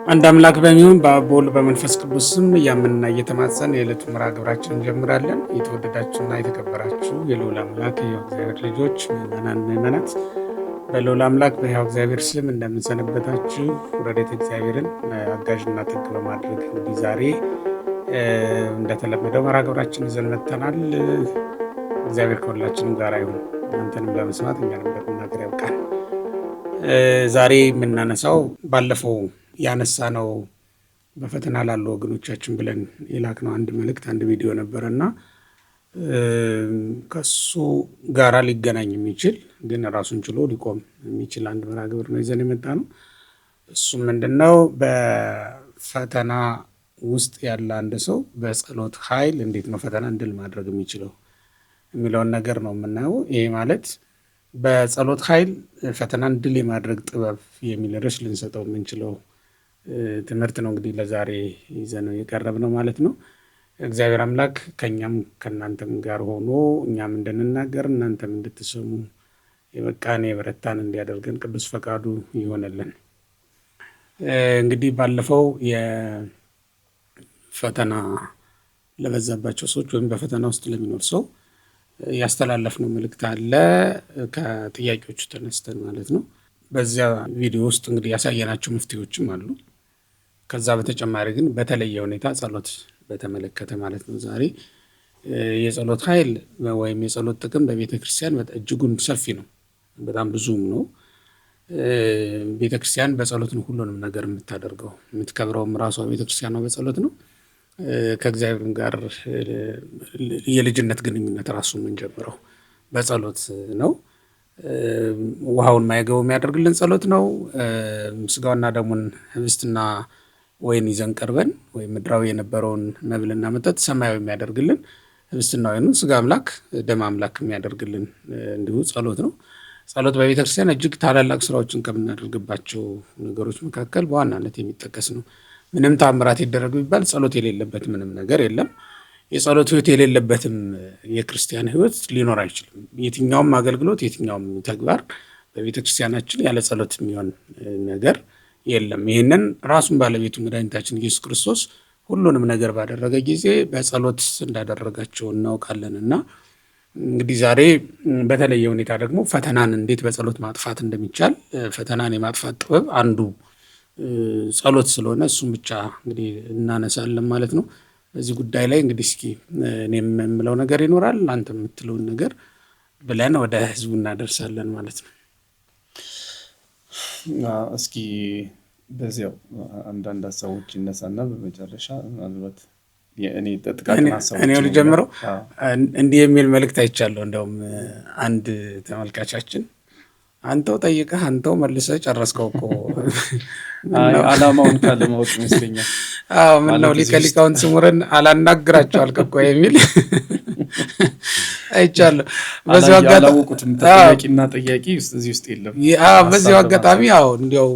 አንድ አምላክ በሚሆን በአብ በወልድ በመንፈስ ቅዱስ ስም እያመንና እየተማጸን የዕለቱ መርሃ ግብራችንን እንጀምራለን። የተወደዳችሁና የተከበራችሁ የልዑል አምላክ የሕያው እግዚአብሔር ልጆች ምዕመናን፣ ምዕመናት በልዑል አምላክ በሕያው እግዚአብሔር ስም እንደምንሰነበታችሁ ረድኤተ እግዚአብሔርን አጋዥና ጥግ በማድረግ እንዲህ ዛሬ እንደተለመደው መርሃ ግብራችንን ይዘን መጥተናል። እግዚአብሔር ከሁላችንም ጋር ይሁን። እናንተንም ለመስማት እኛንም ለመናገር ያብቃል። ዛሬ የምናነሳው ባለፈው ያነሳ ነው በፈተና ላሉ ወገኖቻችን ብለን የላክነው አንድ መልእክት አንድ ቪዲዮ ነበረና ከሱ ጋራ ሊገናኝ የሚችል ግን ራሱን ችሎ ሊቆም የሚችል አንድ መርሃ ግብር ነው ይዘን የመጣ ነው። እሱም ምንድነው? በፈተና ውስጥ ያለ አንድ ሰው በጸሎት ኃይል እንዴት ነው ፈተና ድል ማድረግ የሚችለው የሚለውን ነገር ነው የምናየው። ይሄ ማለት በጸሎት ኃይል ፈተናን ድል የማድረግ ጥበብ የሚል ርዕስ ልንሰጠው የምንችለው ትምህርት ነው። እንግዲህ ለዛሬ ይዘነው የቀረብ ነው ማለት ነው። እግዚአብሔር አምላክ ከእኛም ከእናንተም ጋር ሆኖ እኛም እንድንናገር እናንተም እንድትሰሙ የበቃን የበረታን እንዲያደርገን ቅዱስ ፈቃዱ ይሆነልን። እንግዲህ ባለፈው የፈተና ለበዛባቸው ሰዎች ወይም በፈተና ውስጥ ለሚኖር ሰው ያስተላለፍነው መልእክት አለ፣ ከጥያቄዎቹ ተነስተን ማለት ነው። በዚያ ቪዲዮ ውስጥ እንግዲህ ያሳየናቸው መፍትሄዎችም አሉ። ከዛ በተጨማሪ ግን በተለየ ሁኔታ ጸሎት በተመለከተ ማለት ነው ዛሬ የጸሎት ኃይል ወይም የጸሎት ጥቅም በቤተ ክርስቲያን እጅጉን ሰፊ ነው፣ በጣም ብዙም ነው። ቤተ ክርስቲያን በጸሎት ነው ሁሉንም ነገር የምታደርገው፣ የምትከብረውም ራሷ ቤተ ክርስቲያኗ በጸሎት ነው። ከእግዚአብሔር ጋር የልጅነት ግንኙነት ራሱ የምንጀምረው በጸሎት ነው። ውሃውን ማይገቡ የሚያደርግልን ጸሎት ነው። ስጋውና ደሙን ህብስትና ወይን ይዘን ቀርበን ወይም ምድራዊ የነበረውን መብልና መጠጥ ሰማያዊ የሚያደርግልን ህብስትና ወይኑ ስጋ አምላክ ደም አምላክ የሚያደርግልን እንዲሁ ጸሎት ነው። ጸሎት በቤተክርስቲያን እጅግ ታላላቅ ስራዎችን ከምናደርግባቸው ነገሮች መካከል በዋናነት የሚጠቀስ ነው። ምንም ታምራት ይደረግ ቢባል ጸሎት የሌለበት ምንም ነገር የለም። የጸሎት ህይወት የሌለበትም የክርስቲያን ህይወት ሊኖር አይችልም። የትኛውም አገልግሎት፣ የትኛውም ተግባር በቤተክርስቲያናችን ያለ ጸሎት የሚሆን ነገር የለም። ይህንን ራሱን ባለቤቱ መድኃኒታችን ኢየሱስ ክርስቶስ ሁሉንም ነገር ባደረገ ጊዜ በጸሎት እንዳደረጋቸው እናውቃለን። እና እንግዲህ ዛሬ በተለየ ሁኔታ ደግሞ ፈተናን እንዴት በጸሎት ማጥፋት እንደሚቻል ፈተናን የማጥፋት ጥበብ አንዱ ጸሎት ስለሆነ እሱም ብቻ እንግዲህ እናነሳለን ማለት ነው። በዚህ ጉዳይ ላይ እንግዲህ እስኪ እኔም የምለው ነገር ይኖራል፣ አንተ የምትለውን ነገር ብለን ወደ ህዝቡ እናደርሳለን ማለት ነው። እስኪ በዚያው አንዳንድ ሀሳቦች ይነሳና በመጨረሻ ምናልባት የእኔ ጥቃቅን ሀሳቦች እኔው ልጀምረው። እንዲህ የሚል መልእክት አይቻለሁ። እንደውም አንድ ተመልካቻችን አንተው ጠይቀህ አንተው መልሰህ ጨረስከው እኮ አላማውን ካለማወቅ ይመስለኛል። ምን ነው ሊቀ ሊቃውንት ስሙርን አላናግራቸው አልክ እኮ የሚል አይቻለሁ። በዚህ አጋጣሚ ጠያቂና ጠያቂ እዚህ ውስጥ የለም። በዚህ አጋጣሚ እንዲያው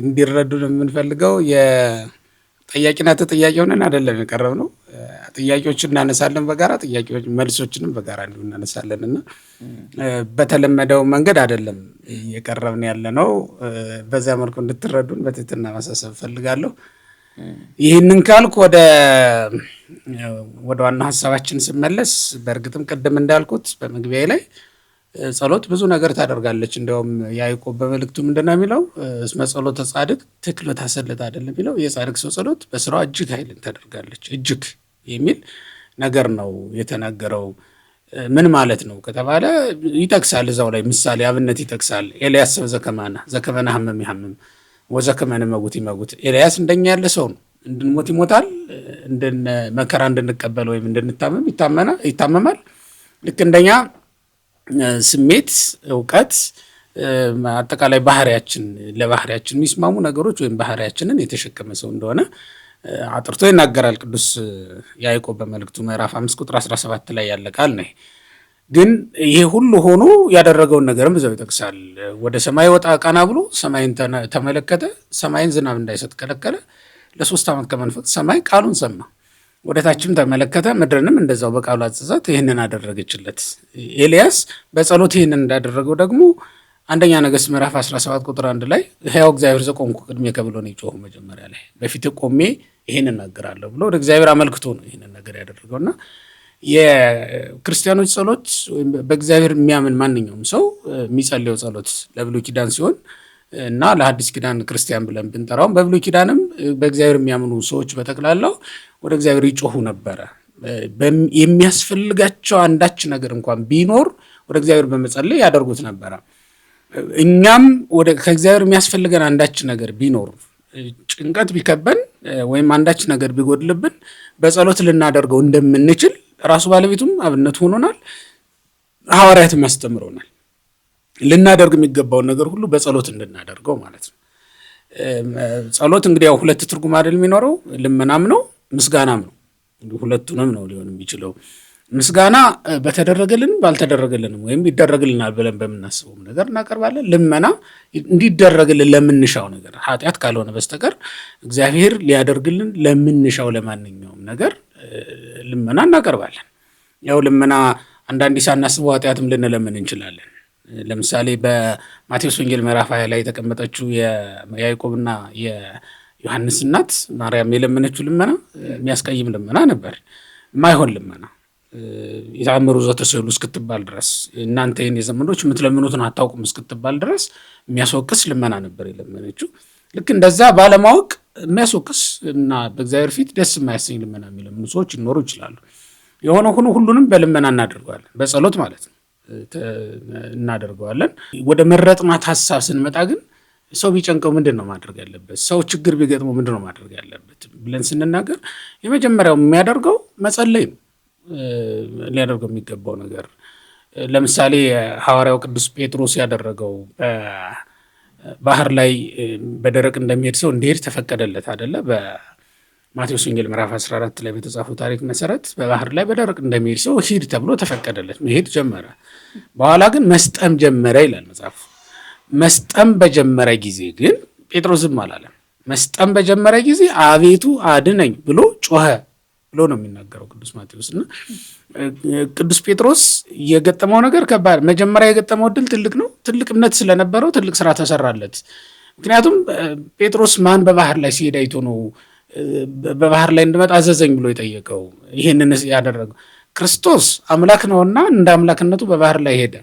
እንዲረዱን የምንፈልገው የጠያቂና ተጠያቂ ሆነን አይደለም የቀረብ ነው። ጥያቄዎችን እናነሳለን በጋራ ጥያቄዎች መልሶችንም በጋራ እንዲሁ እናነሳለን እና በተለመደው መንገድ አይደለም የቀረብን ያለ ነው። በዚያ መልኩ እንድትረዱን በትህትና ማሳሰብ ፈልጋለሁ። ይህንን ካልኩ ወደ ዋና ሀሳባችን ስመለስ በእርግጥም ቅድም እንዳልኩት በመግቢያ ላይ ጸሎት ብዙ ነገር ታደርጋለች። እንዲያውም ያዕቆብ በመልእክቱ ምንድነው የሚለው? እስመ ጸሎተ ጻድቅ ትክል ታሰልጥ አይደለም የሚለው። የጻድቅ ሰው ጸሎት በስራዋ እጅግ ኃይልን ታደርጋለች። እጅግ የሚል ነገር ነው የተናገረው። ምን ማለት ነው ከተባለ ይጠቅሳል፣ እዛው ላይ ምሳሌ አብነት ይጠቅሳል። ኤልያስ ዘከመነ ሐመም ይሐመም ወዘከመነ መጉት ይመጉት። ኤልያስ እንደኛ ያለ ሰው ነው። እንድንሞት ይሞታል፣ መከራ እንድንቀበል ወይም እንድንታመም ይታመማል። ልክ እንደኛ ስሜት፣ እውቀት፣ አጠቃላይ ባህሪያችን ለባህሪያችን የሚስማሙ ነገሮች ወይም ባህሪያችንን የተሸከመ ሰው እንደሆነ አጥርቶ ይናገራል ቅዱስ ያዕቆብ በመልእክቱ ምዕራፍ 5 ቁጥር 17 ላይ ያለ ቃል ነው። ግን ይሄ ሁሉ ሆኖ ያደረገውን ነገርም በዛው ይጠቅሳል። ወደ ሰማይ ወጣ ቀና ብሎ ሰማይን ተመለከተ፣ ሰማይን ዝናብ እንዳይሰጥ ከለከለ። ለ3 ዓመት ከመንፈቅ ሰማይ ቃሉን ሰማ። ወደ ታችም ተመለከተ፣ ምድርንም እንደዛው በቃሉ አዘዛት፣ ይህንን አደረገችለት። ኤልያስ በጸሎት ይህንን እንዳደረገው ደግሞ አንደኛ ነገሥት ምዕራፍ 17 ቁጥር 1 ላይ ሕያው እግዚአብሔር ዘቆምኩ ቅድሜከ ብሎ ነው የጮኸው። መጀመሪያ ላይ በፊት ቆሜ ይሄን እናገራለሁ ብሎ ወደ እግዚአብሔር አመልክቶ ነው ይሄንን ነገር ያደረገውና የክርስቲያኖች ጸሎት ወይም በእግዚአብሔር የሚያምን ማንኛውም ሰው የሚጸልየው ጸሎት ለብሉይ ኪዳን ሲሆን እና ለሐዲስ ኪዳን ክርስቲያን ብለን ብንጠራውም በብሉይ ኪዳንም በእግዚአብሔር የሚያምኑ ሰዎች በጠቅላላው ወደ እግዚአብሔር ይጮሁ ነበረ። የሚያስፈልጋቸው አንዳች ነገር እንኳን ቢኖር ወደ እግዚአብሔር በመጸለይ ያደርጉት ነበረ። እኛም ከእግዚአብሔር የሚያስፈልገን አንዳች ነገር ቢኖር፣ ጭንቀት ቢከበን ወይም አንዳች ነገር ቢጎድልብን በጸሎት ልናደርገው እንደምንችል ራሱ ባለቤቱም አብነት ሆኖናል፣ ሐዋርያትም ያስተምረውናል። ልናደርግ የሚገባውን ነገር ሁሉ በጸሎት እንድናደርገው ማለት ነው። ጸሎት እንግዲህ ያው ሁለት ትርጉም አይደል የሚኖረው፣ ልመናም ነው ምስጋናም ነው። ሁለቱንም ነው ሊሆን የሚችለው። ምስጋና በተደረገልን ባልተደረገልንም ወይም ይደረግልናል ብለን በምናስበው ነገር እናቀርባለን። ልመና እንዲደረግልን ለምንሻው ነገር ኃጢአት ካልሆነ በስተቀር እግዚአብሔር ሊያደርግልን ለምንሻው ለማንኛውም ነገር ልመና እናቀርባለን። ያው ልመና አንዳንዴ ሳናስበው ኃጢአትም ልንለምን እንችላለን። ለምሳሌ በማቴዎስ ወንጌል ምዕራፍ 20 ላይ የተቀመጠችው የያዕቆብና የዮሐንስ እናት ማርያም የለመነችው ልመና የሚያስቀይም ልመና ነበር። የማይሆን ልመና የተአምሩ ዘተሰሉ እስክትባል ድረስ እናንተ የኔ ዘመዶች የምትለምኑትን አታውቁም እስክትባል ድረስ የሚያስወቅስ ልመና ነበር የለመነችው። ልክ እንደዛ ባለማወቅ የሚያስወቅስ እና በእግዚአብሔር ፊት ደስ የማያሰኝ ልመና የሚለምኑ ሰዎች ሊኖሩ ይችላሉ። የሆነ ሆኖ ሁሉንም በልመና እናደርገዋለን፣ በጸሎት ማለት ነው እናደርገዋለን። ወደ መረጥናት ሀሳብ ስንመጣ ግን ሰው ቢጨንቀው ምንድን ነው ማድረግ ያለበት፣ ሰው ችግር ቢገጥመው ምንድን ነው ማድረግ ያለበት ብለን ስንናገር የመጀመሪያው የሚያደርገው መጸለይ ነው። ሊያደርገው የሚገባው ነገር ለምሳሌ ሐዋርያው ቅዱስ ጴጥሮስ ያደረገው በባህር ላይ በደረቅ እንደሚሄድ ሰው እንዲሄድ ተፈቀደለት አይደለ? በማቴዎስ ወንጌል ምዕራፍ 14 ላይ በተጻፈው ታሪክ መሰረት በባህር ላይ በደረቅ እንደሚሄድ ሰው ሂድ ተብሎ ተፈቀደለት። መሄድ ጀመረ። በኋላ ግን መስጠም ጀመረ ይላል መጽሐፉ። መስጠም በጀመረ ጊዜ ግን ጴጥሮስ ዝም አላለም። መስጠም በጀመረ ጊዜ አቤቱ አድነኝ ብሎ ጮኸ ብሎ ነው የሚናገረው ቅዱስ ማቴዎስ። እና ቅዱስ ጴጥሮስ የገጠመው ነገር ከባድ፣ መጀመሪያ የገጠመው ድል ትልቅ ነው። ትልቅ እምነት ስለነበረው ትልቅ ስራ ተሰራለት። ምክንያቱም ጴጥሮስ ማን በባህር ላይ ሲሄድ አይቶ ነው በባህር ላይ እንድመጣ አዘዘኝ ብሎ የጠየቀው? ይህንን ያደረገው ክርስቶስ አምላክ ነውና እንደ አምላክነቱ በባህር ላይ ሄደ።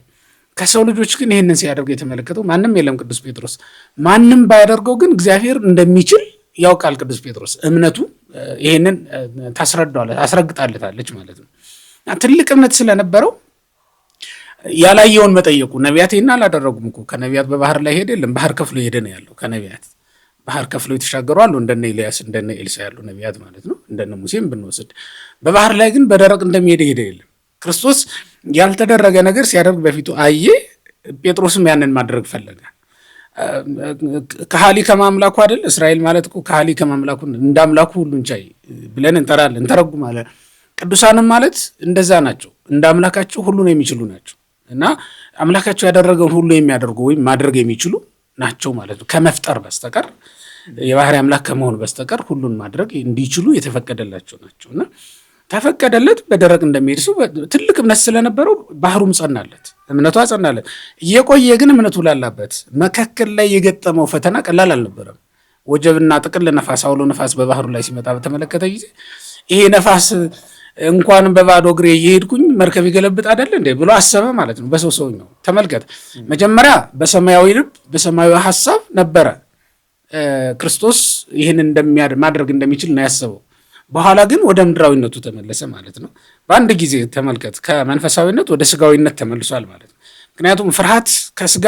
ከሰው ልጆች ግን ይህንን ሲያደርግ የተመለከተው ማንም የለም ቅዱስ ጴጥሮስ። ማንም ባያደርገው ግን እግዚአብሔር እንደሚችል ያውቃል ቅዱስ ጴጥሮስ። እምነቱ ይህንን ታስረግጣለታለች ማለት ነው። ትልቅ እምነት ስለነበረው ያላየውን መጠየቁ። ነቢያት ይህን አላደረጉም እኮ። ከነቢያት በባህር ላይ ሄደ የለም፣ ባህር ከፍሎ ሄደ ነው ያለው። ከነቢያት ባህር ከፍሎ የተሻገሩ አሉ፣ እንደነ ኤልያስ እንደነ ኤልሳ ያሉ ነቢያት ማለት ነው። እንደነ ሙሴም ብንወስድ በባህር ላይ ግን በደረቅ እንደሚሄደ ሄደ የለም። ክርስቶስ ያልተደረገ ነገር ሲያደርግ በፊቱ አየ። ጴጥሮስም ያንን ማድረግ ፈለገ። ከሃሊ ከማምላኩ አይደል? እስራኤል ማለት እኮ ከሃሊ ከማምላኩ እንደ አምላኩ ሁሉን ቻይ ብለን እንጠራለን፣ እንተረጉማለን። ቅዱሳንም ማለት እንደዛ ናቸው። እንደ አምላካቸው ሁሉን የሚችሉ ናቸው እና አምላካቸው ያደረገውን ሁሉ የሚያደርጉ ወይም ማድረግ የሚችሉ ናቸው ማለት ነው። ከመፍጠር በስተቀር የባህሪ አምላክ ከመሆን በስተቀር ሁሉን ማድረግ እንዲችሉ የተፈቀደላቸው ናቸው እና ተፈቀደለት። በደረቅ እንደሚሄድ ሰው ትልቅ እምነት ስለነበረው ባህሩም ጸናለት፣ እምነቷ ጸናለት። እየቆየ ግን እምነቱ ላላበት መካከል ላይ የገጠመው ፈተና ቀላል አልነበረም። ወጀብና ጥቅል ነፋስ፣ አውሎ ነፋስ በባህሩ ላይ ሲመጣ በተመለከተ ጊዜ ይሄ ነፋስ እንኳን በባዶ እግሬ እየሄድኩኝ መርከብ ይገለብጥ አይደል እንዴ ብሎ አሰበ ማለት ነው። በሰው ሰውኛው ተመልከት። መጀመሪያ በሰማያዊ ልብ በሰማያዊ ሐሳብ ነበረ ክርስቶስ ይህን ማድረግ እንደሚችል ነው ያሰበው። በኋላ ግን ወደ ምድራዊነቱ ተመለሰ ማለት ነው። በአንድ ጊዜ ተመልከት፣ ከመንፈሳዊነት ወደ ስጋዊነት ተመልሷል ማለት ነው። ምክንያቱም ፍርሃት ከስጋ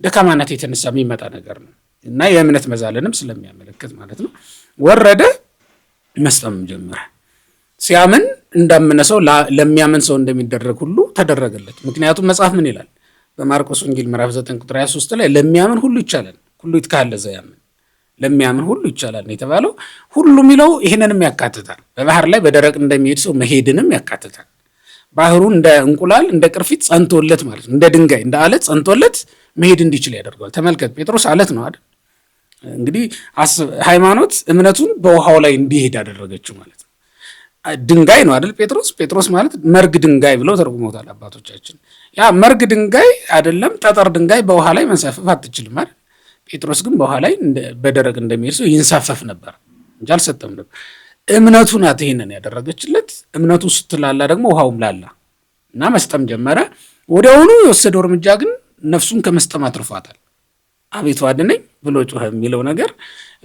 ደካማነት የተነሳ የሚመጣ ነገር ነው እና የእምነት መዛለንም ስለሚያመለክት ማለት ነው። ወረደ፣ መስጠም ጀመረ። ሲያምን እንዳመነ ሰው ለሚያምን ሰው እንደሚደረግ ሁሉ ተደረገለት። ምክንያቱም መጽሐፍ ምን ይላል? በማርቆስ ወንጌል ምዕራፍ 9 ቁጥር 23 ላይ ለሚያምን ሁሉ ይቻላል፣ ሁሉ ይትካለ ዘያምን፣ ለሚያምን ሁሉ ይቻላል ነው የተባለው። ሁሉ የሚለው ይህንንም ያካትታል። በባህር ላይ በደረቅ እንደሚሄድ ሰው መሄድንም ያካትታል። ባህሩ እንደ እንቁላል እንደ ቅርፊት ጸንቶለት ማለት ነው፣ እንደ ድንጋይ እንደ አለት ጸንቶለት መሄድ እንዲችል ያደርገዋል። ተመልከት፣ ጴጥሮስ አለት ነው አይደል? እንግዲህ ሃይማኖት እምነቱን በውሃው ላይ እንዲሄድ ያደረገችው ማለት ነው። ድንጋይ ነው አይደል? ጴጥሮስ ማለት መርግ ድንጋይ ብለው ተርጉመውታል አባቶቻችን። ያ መርግ ድንጋይ አይደለም ጠጠር ድንጋይ በውሃ ላይ መንሳፈፍ አትችልም አይደል? ጴጥሮስ ግን በውሃ ላይ በደረቅ እንደሚሄድ ሰው ይንሳፈፍ ነበር እንጂ አልሰጠም ነበር። እምነቱ ናት ይሄንን ያደረገችለት። እምነቱ ስትላላ ደግሞ ውሃውም ላላ እና መስጠም ጀመረ። ወዲያውኑ የወሰደው እርምጃ ግን ነፍሱን ከመስጠም አትርፏታል። አቤቱ አድነኝ ብሎ ጮኸ የሚለው ነገር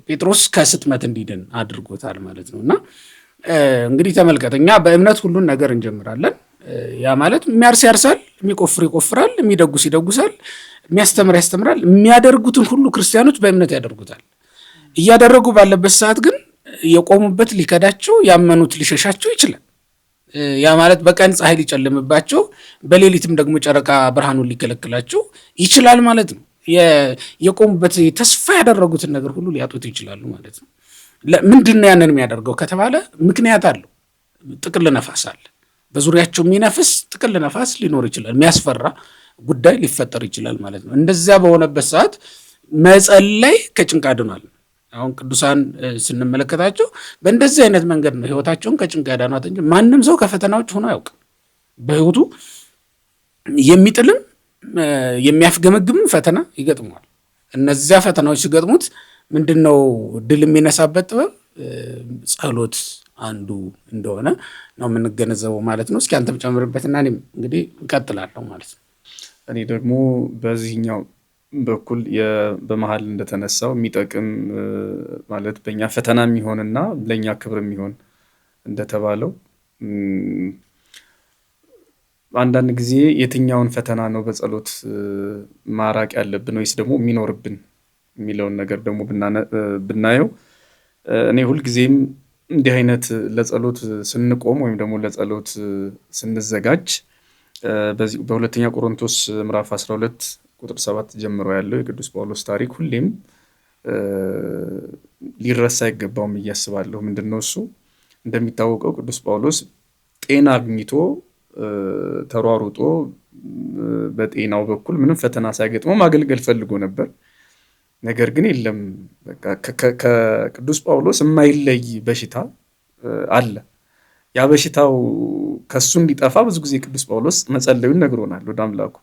ጴጥሮስ ከስጥመት እንዲድን አድርጎታል ማለት ነው። እና እንግዲህ ተመልከት፣ እኛ በእምነት ሁሉን ነገር እንጀምራለን። ያ ማለት የሚያርስ ያርሳል፣ የሚቆፍር ይቆፍራል፣ የሚደጉስ ይደጉሳል፣ የሚያስተምር ያስተምራል። የሚያደርጉትን ሁሉ ክርስቲያኖች በእምነት ያደርጉታል። እያደረጉ ባለበት ሰዓት ግን የቆሙበት ሊከዳቸው፣ ያመኑት ሊሸሻቸው ይችላል። ያ ማለት በቀን ፀሐይ ሊጨልምባቸው፣ በሌሊትም ደግሞ ጨረቃ ብርሃኑን ሊከለክላቸው ይችላል ማለት ነው። የቆሙበት ተስፋ ያደረጉትን ነገር ሁሉ ሊያጡት ይችላሉ ማለት ነው። ምንድን ነው ያንን የሚያደርገው ከተባለ ምክንያት አለው። ጥቅል ነፋስ አለ፣ በዙሪያቸው የሚነፍስ ጥቅል ነፋስ ሊኖር ይችላል። የሚያስፈራ ጉዳይ ሊፈጠር ይችላል ማለት ነው። እንደዚያ በሆነበት ሰዓት መጸለይ ከጭንቅ አድኗል። አሁን ቅዱሳን ስንመለከታቸው በእንደዚህ አይነት መንገድ ነው ህይወታቸውን ከጭንቅ ያዳኗት እንጂ ማንም ሰው ከፈተናዎች ሆኖ አያውቅም። በህይወቱ የሚጥልም የሚያፍገመግምም ፈተና ይገጥመዋል። እነዚያ ፈተናዎች ሲገጥሙት ምንድነው ድል የሚነሳበት ጥበብ? ጸሎት አንዱ እንደሆነ ነው የምንገነዘበው ማለት ነው። እስኪ አንተም ጨምርበትና እኔም እንግዲህ እቀጥላለሁ ማለት ነው። እኔ ደግሞ በዚህኛው በኩል በመሀል እንደተነሳው የሚጠቅም ማለት በእኛ ፈተና የሚሆንና ለእኛ ክብር የሚሆን እንደተባለው አንዳንድ ጊዜ የትኛውን ፈተና ነው በጸሎት ማራቅ ያለብን ወይስ ደግሞ የሚኖርብን የሚለውን ነገር ደግሞ ብናየው እኔ ሁልጊዜም እንዲህ አይነት ለጸሎት ስንቆም ወይም ደግሞ ለጸሎት ስንዘጋጅ በሁለተኛ ቆሮንቶስ ምዕራፍ 12 ቁጥር 7 ጀምሮ ያለው የቅዱስ ጳውሎስ ታሪክ ሁሌም ሊረሳ አይገባውም እያስባለሁ። ምንድነው እሱ? እንደሚታወቀው ቅዱስ ጳውሎስ ጤና አግኝቶ ተሯሩጦ በጤናው በኩል ምንም ፈተና ሳይገጥመው ማገልገል ፈልጎ ነበር። ነገር ግን የለም፣ በቃ ከቅዱስ ጳውሎስ የማይለይ በሽታ አለ። ያ በሽታው ከሱ እንዲጠፋ ብዙ ጊዜ ቅዱስ ጳውሎስ መጸለዩን ነግሮናል ወደ አምላኩ።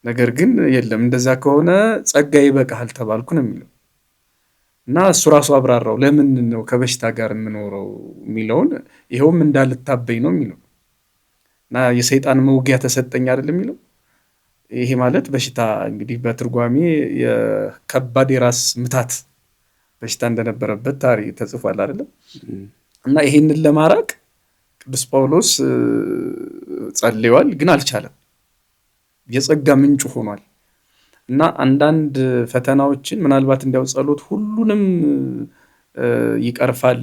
ነገር ግን የለም፣ እንደዛ ከሆነ ጸጋዬ ይበቃሃል ተባልኩ ነው የሚለው እና እሱ ራሱ አብራራው። ለምን ነው ከበሽታ ጋር የምኖረው የሚለውን ይኸውም እንዳልታበይ ነው የሚለው እና የሰይጣን መውጊያ ተሰጠኝ አይደል የሚለው። ይሄ ማለት በሽታ እንግዲህ በትርጓሜ የከባድ የራስ ምታት በሽታ እንደነበረበት ታሪክ ተጽፏል አይደለም። እና ይሄንን ለማራቅ ቅዱስ ጳውሎስ ጸልየዋል፣ ግን አልቻለም። የጸጋ ምንጭ ሆኗል። እና አንዳንድ ፈተናዎችን ምናልባት እንዲያው ጸሎት ሁሉንም ይቀርፋል፣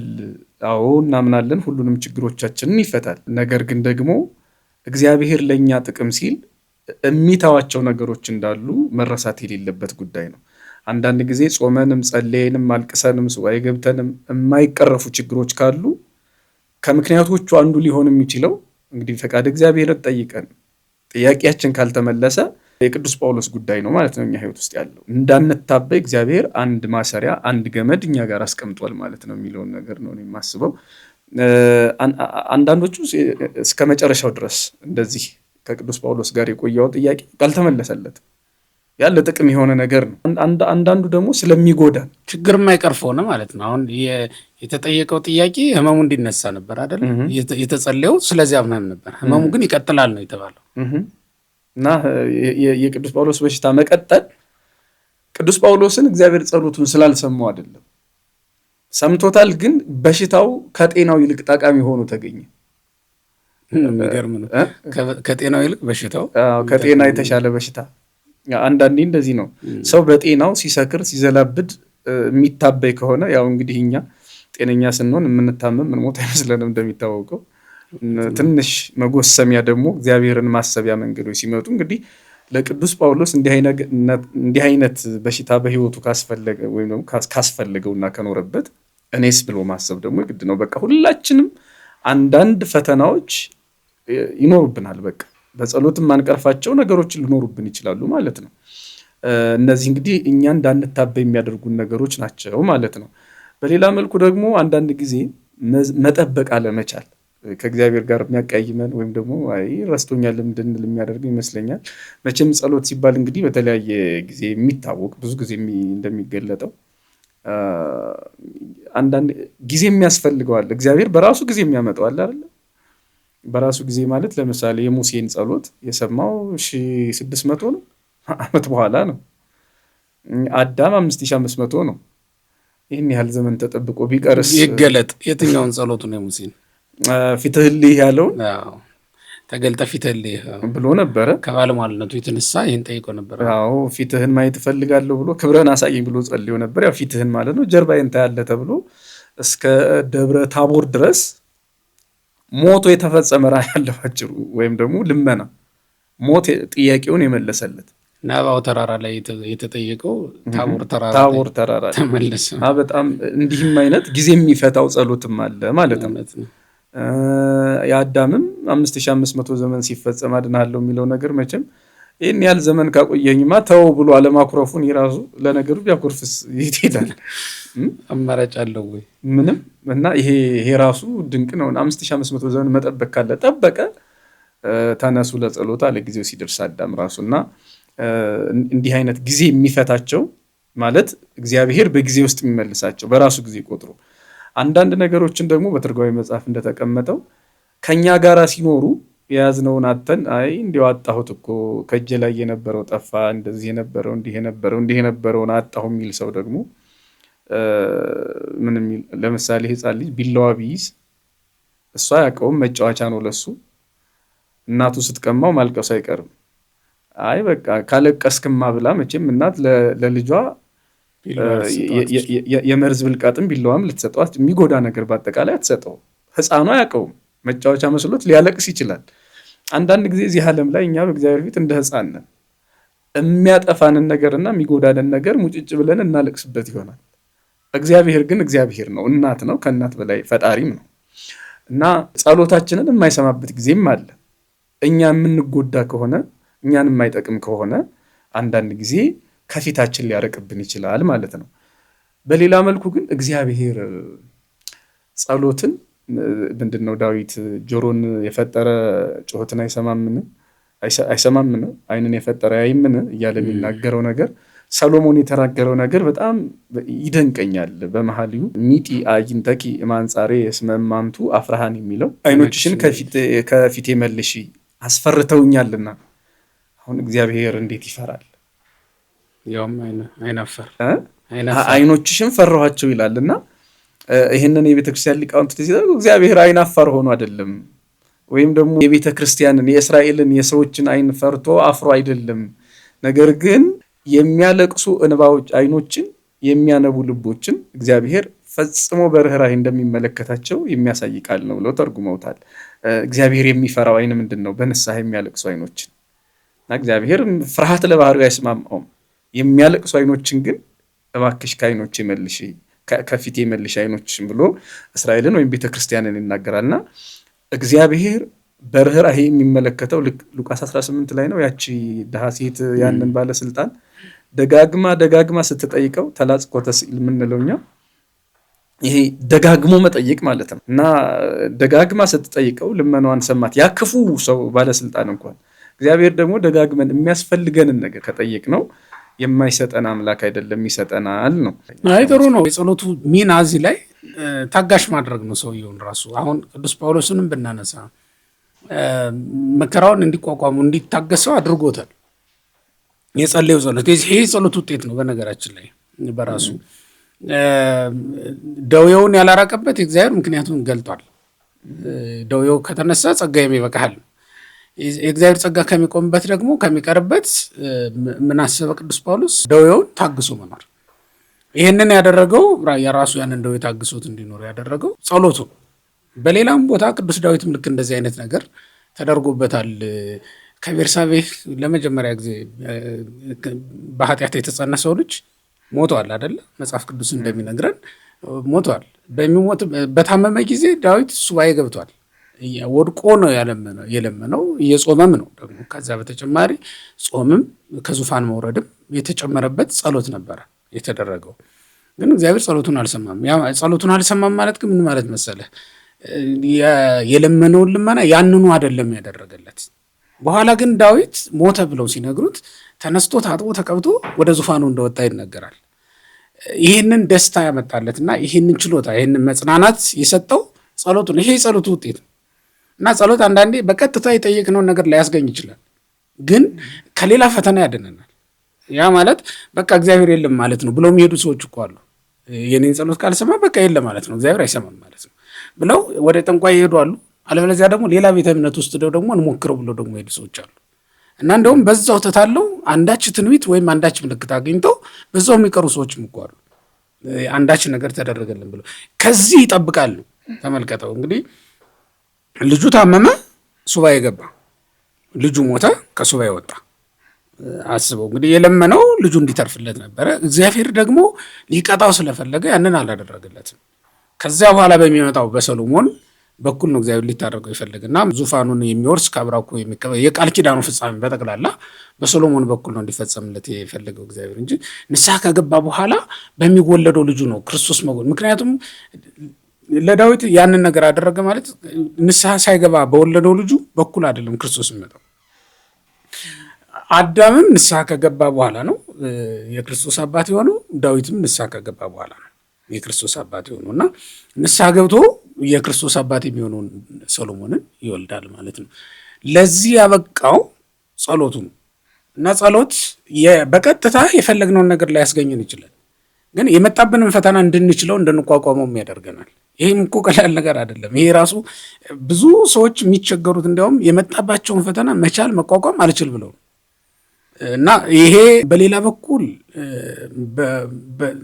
አዎ እናምናለን፣ ሁሉንም ችግሮቻችንን ይፈታል። ነገር ግን ደግሞ እግዚአብሔር ለእኛ ጥቅም ሲል የሚተዋቸው ነገሮች እንዳሉ መረሳት የሌለበት ጉዳይ ነው። አንዳንድ ጊዜ ጾመንም ጸለየንም አልቅሰንም ሱባኤ ገብተንም የማይቀረፉ ችግሮች ካሉ ከምክንያቶቹ አንዱ ሊሆን የሚችለው እንግዲህ ፈቃድ እግዚአብሔርን ጠይቀን ጥያቄያችን ካልተመለሰ የቅዱስ ጳውሎስ ጉዳይ ነው ማለት ነው። እኛ ህይወት ውስጥ ያለው እንዳንታበይ እግዚአብሔር አንድ ማሰሪያ አንድ ገመድ እኛ ጋር አስቀምጧል ማለት ነው የሚለውን ነገር ነው የማስበው። አንዳንዶቹ እስከ መጨረሻው ድረስ እንደዚህ ከቅዱስ ጳውሎስ ጋር የቆየው ጥያቄ ካልተመለሰለት ያለ ጥቅም የሆነ ነገር ነው። አንዳንዱ ደግሞ ስለሚጎዳ ችግር የማይቀርፍ ሆነ ማለት ነው። አሁን የተጠየቀው ጥያቄ ህመሙ እንዲነሳ ነበር አይደል? የተጸለየው ስለዚያ ህመም ነበር። ህመሙ ግን ይቀጥላል ነው የተባለው። እና የቅዱስ ጳውሎስ በሽታ መቀጠል ቅዱስ ጳውሎስን እግዚአብሔር ጸሎቱን ስላልሰማው አይደለም፣ ሰምቶታል። ግን በሽታው ከጤናው ይልቅ ጠቃሚ ሆኖ ተገኘ። የሚገርም ነው። ከጤናው ይልቅ በሽታው ከጤና የተሻለ በሽታ። አንዳንዴ እንደዚህ ነው። ሰው በጤናው ሲሰክር ሲዘላብድ የሚታበይ ከሆነ ያው እንግዲህ እኛ ጤነኛ ስንሆን የምንታመም ምንሞት አይመስለንም እንደሚታወቀው። ትንሽ መጎሰሚያ ደግሞ እግዚአብሔርን ማሰቢያ መንገዶች ሲመጡ እንግዲህ ለቅዱስ ጳውሎስ እንዲህ አይነት በሽታ በህይወቱ ካስፈለገ ወይም ደግሞ ካስፈለገውና ከኖረበት እኔስ ብሎ ማሰብ ደግሞ ግድ ነው። በቃ ሁላችንም አንዳንድ ፈተናዎች ይኖሩብናል። በቃ በጸሎትም ማንቀርፋቸው ነገሮች ሊኖሩብን ይችላሉ ማለት ነው። እነዚህ እንግዲህ እኛ እንዳንታበይ የሚያደርጉን ነገሮች ናቸው ማለት ነው። በሌላ መልኩ ደግሞ አንዳንድ ጊዜ መጠበቅ አለመቻል ከእግዚአብሔር ጋር የሚያቀያይመን ወይም ደግሞ አይ ረስቶኛል እንድንል የሚያደርግ ይመስለኛል። መቼም ጸሎት ሲባል እንግዲህ በተለያየ ጊዜ የሚታወቅ ብዙ ጊዜ እንደሚገለጠው አንዳንድ ጊዜ የሚያስፈልገዋል። እግዚአብሔር በራሱ ጊዜ የሚያመጣዋል አይደለ? በራሱ ጊዜ ማለት ለምሳሌ የሙሴን ጸሎት የሰማው 1600 ነው ዓመት በኋላ ነው። አዳም 5500 ነው። ይህን ያህል ዘመን ተጠብቆ ቢቀርስ ይገለጥ የትኛውን ጸሎቱ ነው? የሙሴን ፊትህልህ ያለውን ተገልጠ ፊትህልህ ብሎ ነበረ። ከባለሟልነቱ የተነሳ ይህን ጠይቆ ነበረ። አዎ ፊትህን ማየት እፈልጋለሁ ብሎ ክብረን አሳየኝ ብሎ ጸልዮ ነበር። ያው ፊትህን ማለት ነው ጀርባዬን ታያለህ ተብሎ እስከ ደብረ ታቦር ድረስ ሞቶ የተፈጸመ ራእይ ያለው አጭሩ ወይም ደግሞ ልመና ሞት ጥያቄውን የመለሰለት ናባው ተራራ ላይ የተጠየቀው ታቦር ተራራ ተመለሰ። በጣም እንዲህም አይነት ጊዜ የሚፈታው ጸሎትም አለ ማለት ነው። የአዳምም 5500 ዘመን ሲፈጸም አድናለሁ የሚለው ነገር መቼም ይህን ያህል ዘመን ካቆየኝማ ተው ብሎ አለማኩረፉን የራሱ ለነገሩ ቢያኮርፍስ የት ይሄዳል? አማራጭ አለው ወይ? ምንም። እና ይሄ ራሱ ድንቅ ነው። 5500 ዘመን መጠበቅ ካለ ጠበቀ። ተነሱ ለጸሎት አለ ጊዜው ሲደርስ አዳም ራሱ እና እንዲህ አይነት ጊዜ የሚፈታቸው ማለት እግዚአብሔር በጊዜ ውስጥ የሚመልሳቸው በራሱ ጊዜ ቆጥሮ አንዳንድ ነገሮችን ደግሞ በትርጓሜ መጽሐፍ እንደተቀመጠው ከኛ ጋር ሲኖሩ የያዝነውን አተን አይ እንዲያው አጣሁት እኮ ከእጄ ላይ የነበረው ጠፋ፣ እንደዚህ የነበረው እንዲህ የነበረውን አጣሁ የሚል ሰው ደግሞ ምን የሚል ለምሳሌ ሕፃን ልጅ ቢላዋ ቢይዝ እሷ ያውቀውም መጫወቻ ነው ለሱ። እናቱ ስትቀማው ማልቀሱ አይቀርም። አይ በቃ ካለቀስክማ ብላ መቼም እናት ለልጇ የመርዝ ብልቃጥም ቢላዋም ልትሰጠዋት የሚጎዳ ነገር በአጠቃላይ አትሰጠው። ሕፃኗ አያውቀውም። መጫወቻ መስሎት ሊያለቅስ ይችላል። አንዳንድ ጊዜ እዚህ ዓለም ላይ እኛ በእግዚአብሔር ፊት እንደ ሕፃን ነን። የሚያጠፋንን ነገርና የሚጎዳንን ነገር ሙጭጭ ብለን እናለቅስበት ይሆናል። እግዚአብሔር ግን እግዚአብሔር ነው፣ እናት ነው፣ ከእናት በላይ ፈጣሪም ነው እና ጸሎታችንን የማይሰማበት ጊዜም አለ። እኛ የምንጎዳ ከሆነ እኛን የማይጠቅም ከሆነ አንዳንድ ጊዜ ከፊታችን ሊያረቅብን ይችላል ማለት ነው። በሌላ መልኩ ግን እግዚአብሔር ጸሎትን ምንድን ነው ዳዊት ጆሮን የፈጠረ ጩኸትን አይሰማምን? ዓይንን የፈጠረ ያይምን? እያለ የሚናገረው ነገር ሰሎሞን የተናገረው ነገር በጣም ይደንቀኛል። በመኃልዩ ሚጢ አዕይንተኪ እማንጻሬ እስመ እማንቱ አፍርሃን የሚለው ዓይኖችሽን ከፊቴ መልሺ አስፈርተውኛልና። አሁን እግዚአብሔር እንዴት ይፈራል? ያውም አይናፈር ዓይኖችሽን ፈራኋቸው ይላልና ይህንን የቤተክርስቲያን ሊቃውንት እግዚአብሔር አይናፋር ሆኖ አይደለም፣ ወይም ደግሞ የቤተክርስቲያንን የእስራኤልን የሰዎችን ዓይን ፈርቶ አፍሮ አይደለም። ነገር ግን የሚያለቅሱ እንባዎች ዓይኖችን የሚያነቡ ልቦችን እግዚአብሔር ፈጽሞ በርኅራኄ እንደሚመለከታቸው የሚያሳይ ቃል ነው ብለው ተርጉመውታል። እግዚአብሔር የሚፈራው ዓይን ምንድን ነው? በንስሐ የሚያለቅሱ ዓይኖችን። እግዚአብሔር ፍርሃት ለባህሪው አይስማማውም። የሚያለቅሱ ዓይኖችን ግን እባክሽ ከዓይኖቼ መልሺ ከፊቴ መልሽ ዓይኖችሽን ብሎ እስራኤልን ወይም ቤተክርስቲያንን ይናገራልና እግዚአብሔር በርኅራኄ የሚመለከተው ሉቃስ 18 ላይ ነው። ያቺ ድሃ ሴት ያንን ባለስልጣን ደጋግማ ስትጠይቀው ተላጽቆተ ሲል የምንለው እኛ ይሄ ደጋግሞ መጠየቅ ማለት ነው። እና ደጋግማ ስትጠይቀው ልመናዋን ሰማት። ያ ክፉ ሰው ባለስልጣን እንኳን እግዚአብሔር ደግሞ ደጋግመን የሚያስፈልገንን ነገር ከጠየቅ ነው የማይሰጠን አምላክ አይደለም፣ ይሰጠናል ነው። አይ ጥሩ ነው። የጸሎቱ ሚና እዚህ ላይ ታጋሽ ማድረግ ነው ሰውየውን ራሱ። አሁን ቅዱስ ጳውሎስንም ብናነሳ መከራውን እንዲቋቋሙ እንዲታገሰው አድርጎታል። የጸለየው ጸሎት ይሄ ጸሎት ውጤት ነው። በነገራችን ላይ በራሱ ደዌውን ያላራቀበት እግዚአብሔር ምክንያቱም ገልጧል። ደዌው ከተነሳ ጸጋዬም ይበቃሃል። የእግዚአብሔር ጸጋ ከሚቆምበት ደግሞ ከሚቀርበት ምን አሰበ ቅዱስ ጳውሎስ? ደዌውን ታግሶ መኖር። ይህንን ያደረገው የራሱ ያንን ደዌ ታግሶት እንዲኖር ያደረገው ጸሎቱ። በሌላም ቦታ ቅዱስ ዳዊትም ልክ እንደዚህ አይነት ነገር ተደርጎበታል። ከቤርሳቤህ ለመጀመሪያ ጊዜ በኃጢአት የተጸነሰው ልጅ ሞቷል አይደለ? መጽሐፍ ቅዱስ እንደሚነግረን ሞቷል። በታመመ ጊዜ ዳዊት ሱባኤ ገብቷል። ወድቆ ነው የለመነው፣ እየጾመም ነው ደግሞ። ከዛ በተጨማሪ ጾምም ከዙፋን መውረድም የተጨመረበት ጸሎት ነበረ የተደረገው። ግን እግዚአብሔር ጸሎቱን አልሰማም። ጸሎቱን አልሰማም ማለት ግን ምን ማለት መሰለህ? የለመነውን ልመና ያንኑ አይደለም ያደረገለት። በኋላ ግን ዳዊት ሞተ ብለው ሲነግሩት ተነስቶ ታጥቦ ተቀብቶ ወደ ዙፋኑ እንደወጣ ይነገራል። ይህንን ደስታ ያመጣለትና ይህንን ችሎታ ይህንን መጽናናት የሰጠው ጸሎቱ ነው። ይሄ የጸሎቱ ውጤት ነው እና ጸሎት አንዳንዴ በቀጥታ የጠየቅነውን ነገር ላያስገኝ ይችላል፣ ግን ከሌላ ፈተና ያድነናል። ያ ማለት በቃ እግዚአብሔር የለም ማለት ነው ብለው የሚሄዱ ሰዎች እኮ አሉ። የኔን ጸሎት ካልሰማ በቃ የለም ማለት ነው፣ እግዚአብሔር አይሰማም ማለት ነው ብለው ወደ ጠንቋይ ይሄዱ አሉ። አለበለዚያ ደግሞ ሌላ ቤተ እምነት ውስጥ ደግሞ እንሞክረው ብለው ደግሞ ሄዱ ሰዎች አሉ። እና እንደውም በዛው ተታለው አንዳች ትንቢት ወይም አንዳች ምልክት አግኝተው በዛው የሚቀሩ ሰዎችም እኮ አሉ። አንዳች ነገር ተደረገልን ብለው ከዚህ ይጠብቃሉ። ተመልከተው እንግዲህ ልጁ ታመመ፣ ሱባኤ ገባ። ልጁ ሞተ፣ ከሱባኤ ወጣ። አስበው እንግዲህ የለመነው ልጁ እንዲተርፍለት ነበረ። እግዚአብሔር ደግሞ ሊቀጣው ስለፈለገ ያንን አላደረገለትም። ከዚያ በኋላ በሚመጣው በሰሎሞን በኩል ነው እግዚአብሔር ሊታደርገው የፈለገና ዙፋኑን የሚወርስ ከአብራኩ የቃል ኪዳኑ ፍጻሜ በጠቅላላ በሰሎሞን በኩል ነው እንዲፈጸምለት የፈለገው እግዚአብሔር እንጂ ንስሐ ከገባ በኋላ በሚወለደው ልጁ ነው ክርስቶስ መጎን። ምክንያቱም ለዳዊት ያንን ነገር አደረገ ማለት ንስሐ ሳይገባ በወለደው ልጁ በኩል አይደለም ክርስቶስ የሚመጣው። አዳምም ንስሐ ከገባ በኋላ ነው የክርስቶስ አባት የሆነው። ዳዊትም ንስሐ ከገባ በኋላ ነው የክርስቶስ አባት የሆነው እና ንስሐ ገብቶ የክርስቶስ አባት የሚሆነውን ሰሎሞንን ይወልዳል ማለት ነው። ለዚህ ያበቃው ጸሎቱ ነው እና ጸሎት በቀጥታ የፈለግነውን ነገር ላይ ያስገኘን ይችላል፣ ግን የመጣብንን ፈተና እንድንችለው እንድንቋቋመው ያደርገናል። ይህም እኮ ቀላል ነገር አይደለም። ይሄ ራሱ ብዙ ሰዎች የሚቸገሩት እንዲያውም የመጣባቸውን ፈተና መቻል መቋቋም አልችል ብለው እና ይሄ በሌላ በኩል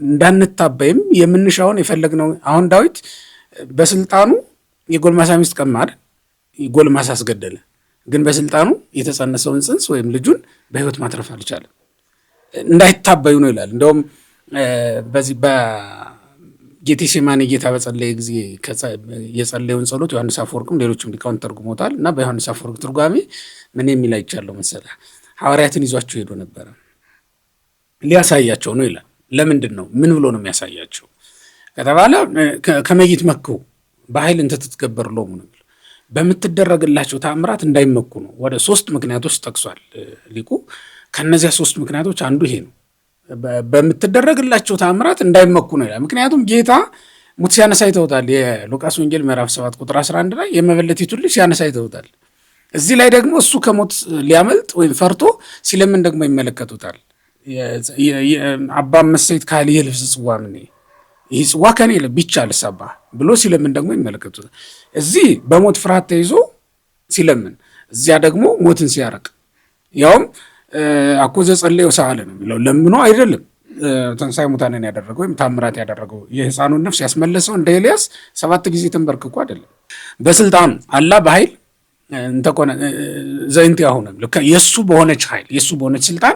እንዳንታበይም የምንሻውን የፈለግነው አሁን ዳዊት በስልጣኑ የጎልማሳ ሚስት ቀማ አይደል? ጎልማሳ አስገደለ። ግን በስልጣኑ የተጸነሰውን ጽንስ ወይም ልጁን በሕይወት ማትረፍ አልቻለም። እንዳይታበዩ ነው ይላል። እንደውም በዚህ በጌቴሴማኒ ጌታ በጸለየ ጊዜ የጸለየውን ጸሎት ዮሐንስ አፈወርቅም ሌሎችም ሊቃውንት ተርጉሞታል እና በዮሐንስ አፈወርቅ ትርጓሜ ምን የሚል አይቻለሁ መሰለህ? ሐዋርያትን ይዟቸው ሄዶ ነበረ ሊያሳያቸው ነው ይላል። ለምንድን ነው? ምን ብሎ ነው የሚያሳያቸው ከተባለ ከመይት መኩ በኃይል እንተ ትትገበር ሎሙ ነው። በምትደረግላቸው ተአምራት እንዳይመኩ ነው። ወደ 3 ምክንያቶች ጠቅሷል ሊቁ። ከነዚያ 3 ምክንያቶች አንዱ ይሄ ነው። በምትደረግላቸው ተአምራት እንዳይመኩ ነው ይላል። ምክንያቱም ጌታ ሙት ሲያነሳ ይተውታል። የሉቃስ ወንጌል ምዕራፍ 7 ቁጥር 11 ላይ የመበለቲቱን ልጅ ሲያነሳ ይተውታል። እዚህ ላይ ደግሞ እሱ ከሞት ሊያመልጥ ወይም ፈርቶ ሲለምን ደግሞ ይመለከቱታል። አባ መሰይት ካል የልብስ ጽዋ ምን ይህ ጽዋ ከኔ ቢቻልስ አባ ብሎ ሲለምን ደግሞ ይመለከቱታል። እዚህ በሞት ፍርሃት ተይዞ ሲለምን፣ እዚያ ደግሞ ሞትን ሲያረቅ፣ ያውም አኮ ዘጸለየ ወሰአለ ነው የሚለው። ለምኖ አይደለም ትንሣኤ ሙታንን ያደረገው ወይም ታምራት ያደረገው የሕፃኑን ነፍስ ያስመለሰው እንደ ኤልያስ 7 ጊዜ ተንበርክኮ አይደለም። በስልጣኑ አላ በኃይል እንተኮነ ዘእንቲ አሁን የሱ በሆነች ኃይል የሱ በሆነች ስልጣን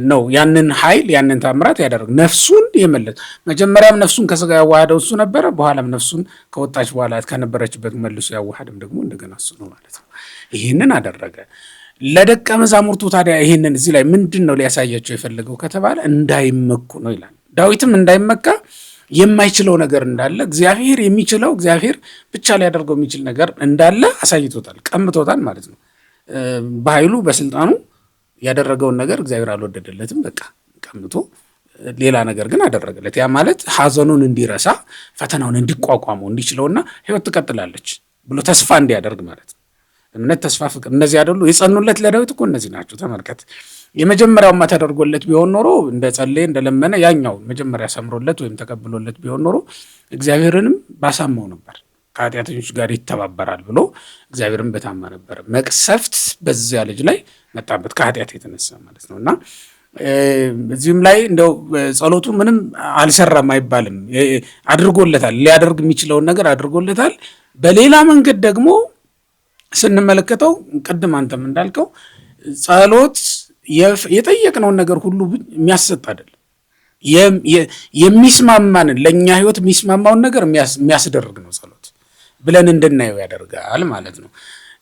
ነው ያንን ኃይል ያንን ታምራት ያደረገ። ነፍሱን የመለሰ መጀመሪያም ነፍሱን ከስጋ ያዋሃደው እሱ ነበረ። በኋላም ነፍሱን ከወጣች በኋላ ከነበረችበት መልሶ ያዋሃደም ደግሞ እንደገና እሱ ነው ማለት ነው። ይህንን አደረገ ለደቀ መዛሙርቱ። ታዲያ ይህንን እዚህ ላይ ምንድን ነው ሊያሳያቸው የፈለገው ከተባለ እንዳይመኩ ነው ይላል። ዳዊትም እንዳይመካ የማይችለው ነገር እንዳለ እግዚአብሔር የሚችለው እግዚአብሔር ብቻ ሊያደርገው የሚችል ነገር እንዳለ አሳይቶታል፣ ቀምቶታል ማለት ነው። በኃይሉ በስልጣኑ ያደረገውን ነገር እግዚአብሔር አልወደደለትም። በቃ ቀምቶ ሌላ ነገር ግን አደረገለት። ያ ማለት ሐዘኑን እንዲረሳ ፈተናውን እንዲቋቋመው እንዲችለውና ሕይወት ትቀጥላለች ብሎ ተስፋ እንዲያደርግ ማለት ነው። እምነት፣ ተስፋ፣ ፍቅር እነዚህ አይደሉ የጸኑለት ለዳዊት እኮ እነዚህ ናቸው። ተመልከት። የመጀመሪያውማ ተደርጎለት ቢሆን ኖሮ እንደ ጸለየ እንደለመነ ያኛው መጀመሪያ ሰምሮለት ወይም ተቀብሎለት ቢሆን ኖሮ እግዚአብሔርንም ባሳማው ነበር። ከኃጢአተኞች ጋር ይተባበራል ብሎ እግዚአብሔርን በታማ ነበር። መቅሰፍት በዚያ ልጅ ላይ መጣበት ከኃጢአት የተነሳ ማለት ነው። እና እዚህም ላይ እንደው ጸሎቱ ምንም አልሰራም አይባልም። አድርጎለታል፣ ሊያደርግ የሚችለውን ነገር አድርጎለታል። በሌላ መንገድ ደግሞ ስንመለከተው ቅድም አንተም እንዳልከው ጸሎት የጠየቅነውን ነገር ሁሉ የሚያሰጥ አይደለም። የሚስማማንን ለእኛ ህይወት የሚስማማውን ነገር የሚያስደርግ ነው ጸሎት ብለን እንድናየው ያደርጋል ማለት ነው።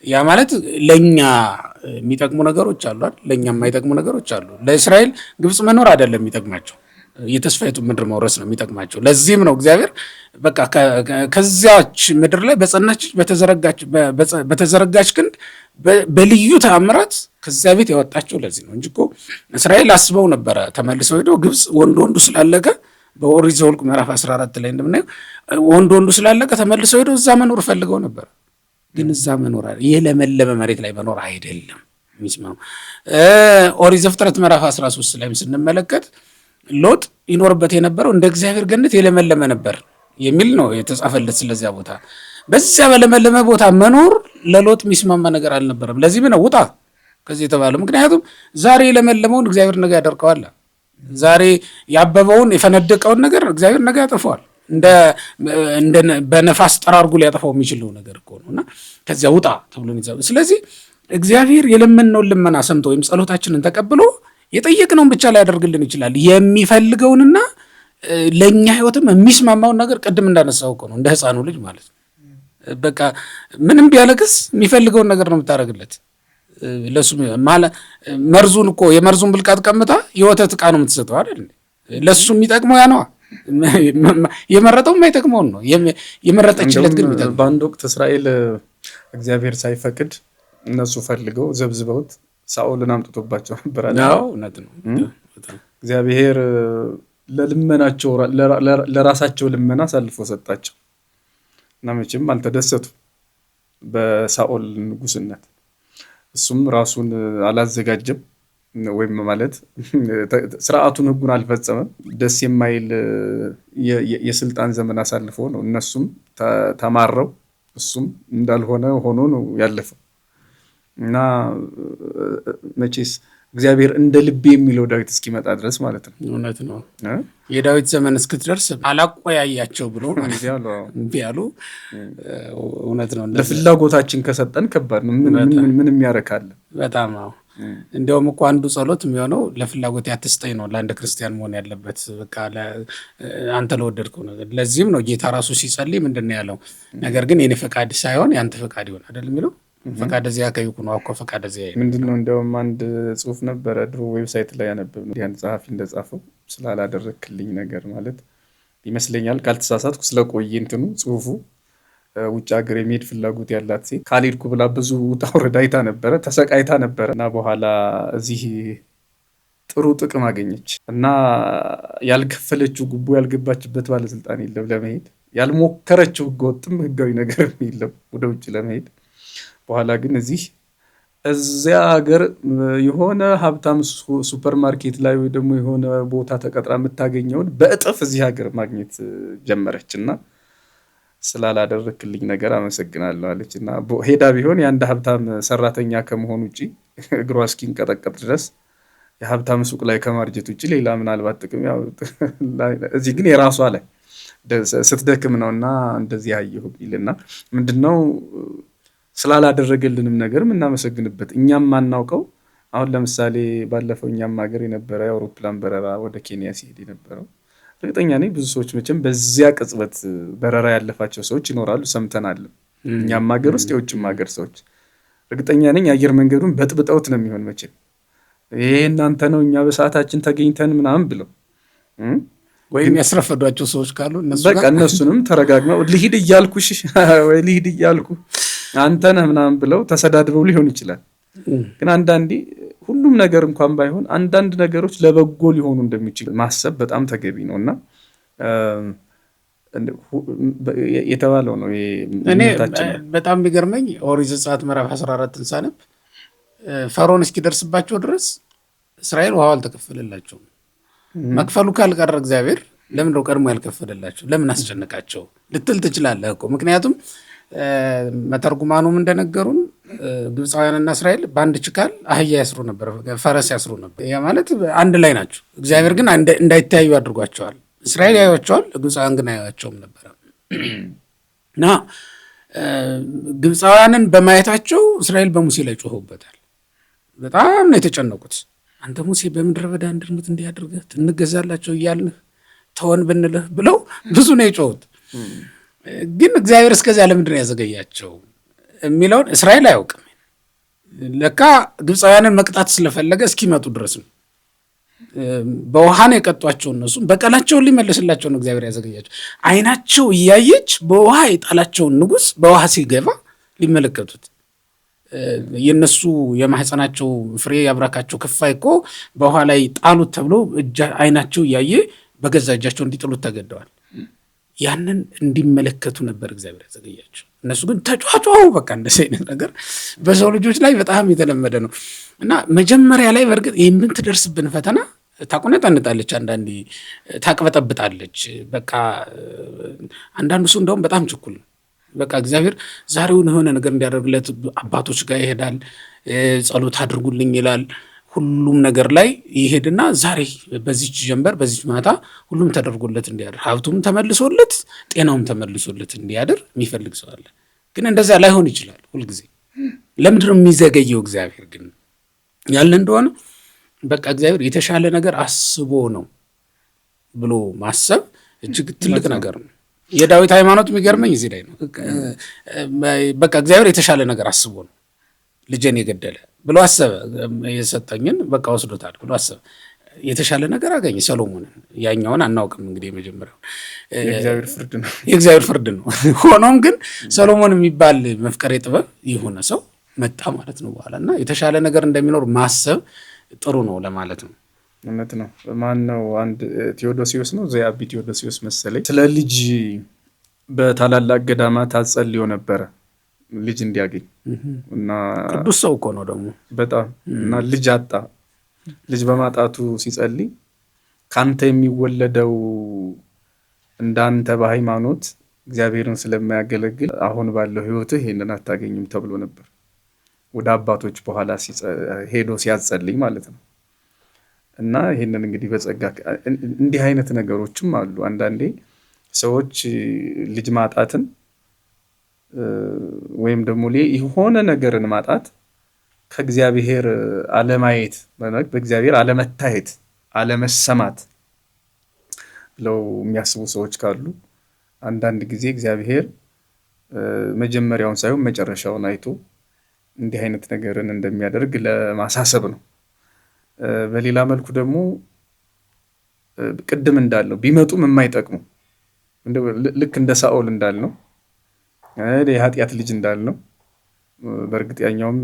ያ ማለት ለእኛ የሚጠቅሙ ነገሮች አሉ አይደል? ለእኛ የማይጠቅሙ ነገሮች አሉ። ለእስራኤል ግብፅ መኖር አይደለም የሚጠቅማቸው፣ የተስፋይቱ ምድር መውረስ ነው የሚጠቅማቸው። ለዚህም ነው እግዚአብሔር በቃ ከዚያች ምድር ላይ በጸናች በተዘረጋች ክንድ በልዩ ተአምራት ከዚያ ቤት ያወጣቸው ለዚህ ነው እንጂ እኮ እስራኤል አስበው ነበረ ተመልሰው ሄደው ግብፅ ወንዱ ስላለቀ በኦሪት ዘኍልቍ ምዕራፍ 14 ላይ እንደምናየው ወንዱ ስላለቀ ተመልሰው ሄደው እዛ መኖር ፈልገው ነበር። ግን እዛ መኖር የለመለመ መሬት ላይ መኖር አይደለም የሚስማው። ኦሪት ዘፍጥረት ምዕራፍ 13 ላይ ስንመለከት ሎጥ ይኖርበት የነበረው እንደ እግዚአብሔር ገነት የለመለመ ነበር የሚል ነው የተጻፈለት። ስለዚያ ቦታ በዚያ በለመለመ ቦታ መኖር ለሎጥ የሚስማማ ነገር አልነበረም። ለዚህ ነው ውጣ ከዚህ የተባለው። ምክንያቱም ዛሬ የለመለመውን እግዚአብሔር ነገ ያደርቀዋል። ዛሬ ያበበውን የፈነደቀውን ነገር እግዚአብሔር ነገ ያጠፋዋል። እንደ በነፋስ ጠራርጎ ሊያጠፋው የሚችለው ነገር እኮ ነው። እና ከዚያ ውጣ ተብሎ ነው። ስለዚህ እግዚአብሔር የለመነውን ልመና ሰምቶ ወይም ጸሎታችንን ተቀብሎ የጠየቅነውን ብቻ ሊያደርግልን ይችላል። የሚፈልገውንና ለእኛ ህይወትም የሚስማማውን ነገር ቅድም እንዳነሳው እኮ ነው፣ እንደ ህፃኑ ልጅ ማለት ነው። በቃ ምንም ቢያለቅስ የሚፈልገውን ነገር ነው የምታደርግለት። ለሱ መርዙን እኮ የመርዙን ብልቃጥ ቀምታ የወተት ዕቃ ነው የምትሰጠው አይደል? ለሱ የሚጠቅመው ያ ነዋ። የመረጠው የማይጠቅመውን ነው የመረጠችለት ግን የሚጠቅመው። በአንድ ወቅት እስራኤል እግዚአብሔር ሳይፈቅድ እነሱ ፈልገው ዘብዝበውት ሳኦልን አምጥቶባቸው ነበር። እውነት ነው። እግዚአብሔር ለልመናቸው ለራሳቸው ልመና አሳልፎ ሰጣቸው እና መቼም አልተደሰቱ በሳኦል ንጉስነት። እሱም ራሱን አላዘጋጀም ወይም ማለት ስርዓቱን ህጉን አልፈጸመም። ደስ የማይል የስልጣን ዘመን አሳልፎ ነው እነሱም ተማረው እሱም እንዳልሆነ ሆኖ ነው ያለፈው። እና መቼስ እግዚአብሔር እንደ ልቤ የሚለው ዳዊት እስኪመጣ ድረስ ማለት ነው። እውነት ነው። የዳዊት ዘመን እስክትደርስ አላቆያያቸው ብሎ እምቢ አሉ። እውነት ነው። ለፍላጎታችን ከሰጠን ከባድ ነው። ምንም ያረካል በጣም ነው። እንዲያውም እኮ አንዱ ጸሎት የሚሆነው ለፍላጎት ያትስጠኝ ነው ለአንድ ክርስቲያን መሆን ያለበት። በቃ አንተ ለወደድከው ነገር። ለዚህም ነው ጌታ ራሱ ሲጸልይ ምንድን ነው ያለው? ነገር ግን የኔ ፈቃድ ሳይሆን ያንተ ፈቃድ ይሆን አይደል የሚለው። ፈቃደ ዚያ ከይኩን ነው እኮ ፈቃደ ዚያ ምንድነው? እንደውም አንድ ጽሁፍ ነበረ ድሮ ዌብሳይት ላይ ያነበብ ነው። ያን ጸሐፊ እንደጻፈው ስላላደረክልኝ ነገር ማለት ይመስለኛል ካልተሳሳትኩ ስለቆየ እንትኑ ጽሁፉ ውጭ ሀገር የሚሄድ ፍላጎት ያላት ሴት ካልሄድኩ ብላ ብዙ ውጣ ውረድ አይታ ነበረ፣ ተሰቃይታ ነበረ እና በኋላ እዚህ ጥሩ ጥቅም አገኘች እና ያልከፈለችው ጉቦ ያልገባችበት ባለስልጣን የለም ለመሄድ፣ ያልሞከረችው ህገወጥም ህጋዊ ነገር የለም ወደ ውጭ ለመሄድ። በኋላ ግን እዚያ ሀገር የሆነ ሀብታም ሱፐር ማርኬት ላይ ወይ ደግሞ የሆነ ቦታ ተቀጥራ የምታገኘውን በእጥፍ እዚህ ሀገር ማግኘት ጀመረች እና ስላላደረክልኝ ነገር አመሰግናለሁ አለች እና ሄዳ ቢሆን የአንድ ሀብታም ሰራተኛ ከመሆን ውጭ እግሯ እስኪንቀጠቀጥ ድረስ የሀብታም ሱቅ ላይ ከማርጀት ውጭ ሌላ ምናልባት ጥቅም ያው እዚህ ግን የራሷ ላይ ስትደክም ነው እና እንደዚህ አየሁ ይልና ምንድነው ስላላደረገልንም ነገር የምናመሰግንበት እኛም ማናውቀው። አሁን ለምሳሌ ባለፈው እኛም ሀገር የነበረ የአውሮፕላን በረራ ወደ ኬንያ ሲሄድ የነበረው እርግጠኛ ነኝ ብዙ ሰዎች መቼም በዚያ ቅጽበት በረራ ያለፋቸው ሰዎች ይኖራሉ፣ ሰምተናል። እኛም ሀገር ውስጥ የውጭም ሀገር ሰዎች እርግጠኛ ነኝ አየር መንገዱን በጥብጠውት ነው የሚሆን መቼም ይሄ እናንተ ነው እኛ በሰዓታችን ተገኝተን ምናምን ብለው ወይም ያስረፈዷቸው ሰዎች ካሉ በቃ እነሱንም ተረጋግመው ልሂድ እያልኩሽ ወይ ልሂድ እያልኩ አንተ ነህ ምናምን ብለው ተሰዳድበው ሊሆን ይችላል። ግን አንዳንዴ ሁሉም ነገር እንኳን ባይሆን አንዳንድ ነገሮች ለበጎ ሊሆኑ እንደሚችል ማሰብ በጣም ተገቢ ነው እና የተባለው ነው። እኔ በጣም ቢገርመኝ ኦሪት ዘጸአት ምዕራፍ 14ን ሳነብ ፈርዖን እስኪደርስባቸው ድረስ እስራኤል ውሃው አልተከፈለላቸውም። መክፈሉ ካልቀረ እግዚአብሔር ለምን ነው ቀድሞ ያልከፈለላቸው? ለምን አስጨነቃቸው ልትል ትችላለህ እኮ። ምክንያቱም መተርጉማኑም እንደነገሩን ግብፃውያንና እስራኤል በአንድ ችካል አህያ ያስሩ ነበር፣ ፈረስ ያስሩ ነበር። ያ ማለት አንድ ላይ ናቸው። እግዚአብሔር ግን እንዳይተያዩ አድርጓቸዋል። እስራኤል ያዩቸዋል፣ ግብፃውያን ግን አያዩቸውም ነበር እና ግብፃውያንን በማየታቸው እስራኤል በሙሴ ላይ ጮኸውበታል። በጣም ነው የተጨነቁት። አንተ ሙሴ በምድረ በዳ እንድንሞት እንዲያደርገህ እንገዛላቸው እያልንህ ተወን ብንልህ ብለው ብዙ ነው የጮሁት። ግን እግዚአብሔር እስከዚያ ለምንድን ነው ያዘገያቸው የሚለውን እስራኤል አያውቅም። ለካ ግብፃውያንን መቅጣት ስለፈለገ እስኪመጡ ድረስ ነው። በውሃ ነው የቀጧቸው። እነሱም በቀላቸውን ሊመልስላቸው ነው እግዚአብሔር ያዘገያቸው። ዓይናቸው እያየች በውሃ የጣላቸውን ንጉሥ በውሃ ሲገባ ሊመለከቱት። የነሱ የማህፀናቸው ፍሬ ያብራካቸው ክፋይ እኮ በውሃ ላይ ጣሉት ተብሎ ዓይናቸው እያየ በገዛ እጃቸው እንዲጥሉት ተገደዋል። ያንን እንዲመለከቱ ነበር እግዚአብሔር ያዘገያቸው። እነሱ ግን ተጫጫው። በቃ እንደዚህ አይነት ነገር በሰው ልጆች ላይ በጣም የተለመደ ነው እና መጀመሪያ ላይ በእርግጥ የምትደርስብን ፈተና ታቆነጣንጣለች፣ አንዳንዴ ታቅበጠብጣለች። በቃ አንዳንዱ ሰው እንደውም በጣም ችኩል ነው። በቃ እግዚአብሔር ዛሬውን የሆነ ነገር እንዲያደርግለት አባቶች ጋር ይሄዳል፣ ጸሎት አድርጉልኝ ይላል። ሁሉም ነገር ላይ ይሄድና ዛሬ በዚች ጀንበር በዚች ማታ ሁሉም ተደርጎለት እንዲያድር፣ ሀብቱም ተመልሶለት፣ ጤናውም ተመልሶለት እንዲያድር የሚፈልግ ሰው አለ። ግን እንደዚያ ላይሆን ይችላል ሁልጊዜ። ለምንድን ነው የሚዘገየው? እግዚአብሔር ግን ያለ እንደሆነ በቃ እግዚአብሔር የተሻለ ነገር አስቦ ነው ብሎ ማሰብ እጅግ ትልቅ ነገር ነው። የዳዊት ሃይማኖት የሚገርመኝ እዚህ ላይ ነው። በቃ እግዚአብሔር የተሻለ ነገር አስቦ ነው ልጄን የገደለ ብሎ አሰበ። የሰጠኝን በቃ ወስዶታል ብሎ አሰበ። የተሻለ ነገር አገኘ ሰሎሞንን። ያኛውን አናውቅም እንግዲህ የመጀመሪያው የእግዚአብሔር ፍርድ ነው። ሆኖም ግን ሰሎሞን የሚባል መፍቀሬ ጥበብ የሆነ ሰው መጣ ማለት ነው በኋላ እና የተሻለ ነገር እንደሚኖር ማሰብ ጥሩ ነው ለማለት ነው። እውነት ነው። ማን ነው? አንድ ቴዎዶሲዎስ ነው ዘያቢ ቴዎዶሲዎስ መሰለኝ ስለ ልጅ በታላላቅ ገዳማት አጸልዮ ነበረ ልጅ እንዲያገኝ እና ቅዱስ ሰው እኮ ነው ደግሞ በጣም እና ልጅ አጣ። ልጅ በማጣቱ ሲጸልይ ካንተ የሚወለደው እንዳንተ በሃይማኖት እግዚአብሔርን ስለማያገለግል አሁን ባለው ሕይወትህ ይሄንን አታገኝም ተብሎ ነበር። ወደ አባቶች በኋላ ሄዶ ሲያጸልይ ማለት ነው። እና ይሄንን እንግዲህ በጸጋ እንዲህ አይነት ነገሮችም አሉ። አንዳንዴ ሰዎች ልጅ ማጣትን ወይም ደግሞ የሆነ ነገርን ማጣት ከእግዚአብሔር አለማየት፣ በእግዚአብሔር አለመታየት፣ አለመሰማት ብለው የሚያስቡ ሰዎች ካሉ አንዳንድ ጊዜ እግዚአብሔር መጀመሪያውን ሳይሆን መጨረሻውን አይቶ እንዲህ አይነት ነገርን እንደሚያደርግ ለማሳሰብ ነው። በሌላ መልኩ ደግሞ ቅድም እንዳልነው ቢመጡም የማይጠቅሙ ልክ እንደ ሳኦል እንዳልነው የኃጢአት ልጅ እንዳልነው፣ በእርግጥ ያኛውም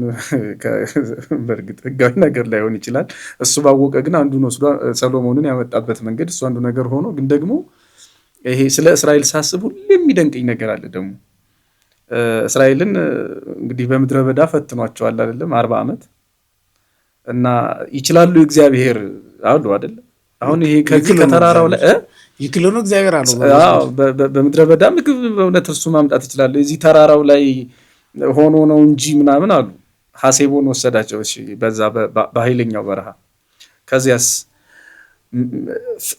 በእርግጥ ሕጋዊ ነገር ላይሆን ይችላል። እሱ ባወቀ ግን አንዱን ወስዶ ሰሎሞንን ያመጣበት መንገድ እሱ አንዱ ነገር ሆኖ፣ ግን ደግሞ ይሄ ስለ እስራኤል ሳስብ ሁሌ የሚደንቀኝ ነገር አለ። ደግሞ እስራኤልን እንግዲህ በምድረ በዳ ፈትኗቸዋል አይደለም 40 ዓመት እና ይችላሉ እግዚአብሔር አሉ አይደለም። አሁን ይሄ ከዚህ ከተራራው ላይ ይክሉን እግዚአብሔር አሉ። በምድረ በዳ ምግብ በእውነት እርሱ ማምጣት ይችላል፣ እዚህ ተራራው ላይ ሆኖ ነው እንጂ ምናምን አሉ። ሐሴቦን ወሰዳቸው በዛ በኃይለኛው በረሃ። ከዚያስ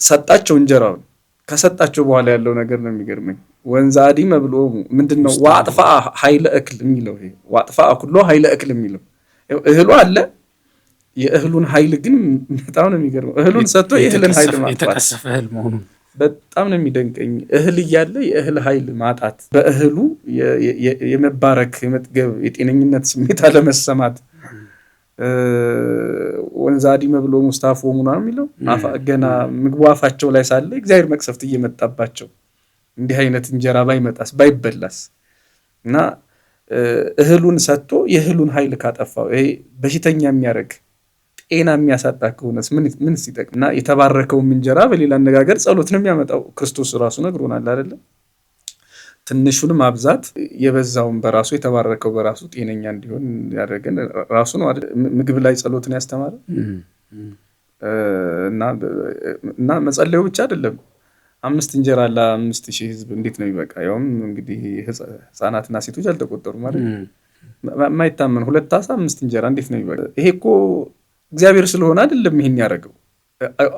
ሰጣቸው እንጀራውን። ከሰጣቸው በኋላ ያለው ነገር ነው የሚገርመኝ። ወንዝ አዲ መብሎ ምንድነው ዋጥፋ ኃይለ እክል የሚለው ይሄ ዋጥፋ ኩሎ ኃይለ እክል የሚለው እህሉ አለ። የእህሉን ኃይል ግን በጣም ነው የሚገርመው። እህሉን ሰጥቶ የእህልን ኃይል ማጥፋት የተቀሰፈ እህል መሆኑን በጣም ነው የሚደንቀኝ። እህል እያለ የእህል ኃይል ማጣት፣ በእህሉ የመባረክ የመጥገብ የጤነኝነት ስሜት አለመሰማት። ወንዛዲ መብሎ ሙስታፎ ሙና የሚለው ገና ምግቡ አፋቸው ላይ ሳለ እግዚአብሔር መቅሰፍት እየመጣባቸው እንዲህ አይነት እንጀራ ባይመጣስ ባይበላስ እና እህሉን ሰጥቶ የእህሉን ኃይል ካጠፋው ይሄ በሽተኛ የሚያደርግ ጤና የሚያሳጣ ከሆነስ ምን ሲጠቅም? እና የተባረከውም እንጀራ በሌላ አነጋገር ጸሎት ነው የሚያመጣው። ክርስቶስ ራሱ ነግሮናል አይደለም? ትንሹን ማብዛት የበዛውን በራሱ የተባረከው በራሱ ጤነኛ እንዲሆን ያደረገን ራሱ ነው አይደል? ምግብ ላይ ጸሎትን ያስተማረ እና መጸለዩ ብቻ አይደለም። 5 እንጀራ ለ5,000 ሕዝብ እንዴት ነው የሚበቃ? ያውም እንግዲህ ህፃናትና ሴቶች አልተቆጠሩም ማለት የማይታመን 2 ዓሣ 5 እንጀራ እንዴት ነው የሚበቃ? ይሄ እኮ እግዚአብሔር ስለሆነ አይደለም ይሄን ያደረገው።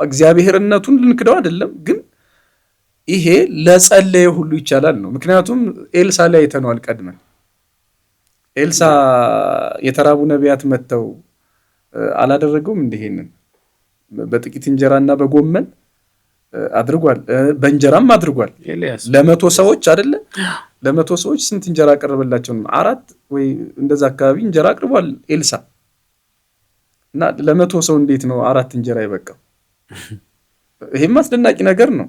እግዚአብሔርነቱን ልንክደው አይደለም፣ ግን ይሄ ለጸለየ ሁሉ ይቻላል ነው። ምክንያቱም ኤልሳ ላይ አይተነዋል ቀድመን። ኤልሳ የተራቡ ነቢያት መጥተው አላደረገውም? ይሄንን በጥቂት እንጀራና በጎመን አድርጓል፣ በእንጀራም አድርጓል። 100 ሰዎች አይደለ? 100 ሰዎች ስንት እንጀራ አቀረበላቸው? 4 ወይ እንደዛ አካባቢ እንጀራ አቅርቧል ኤልሳ። እና 100 ሰው እንዴት ነው 4 እንጀራ ይበቃው? ይሄም አስደናቂ ነገር ነው።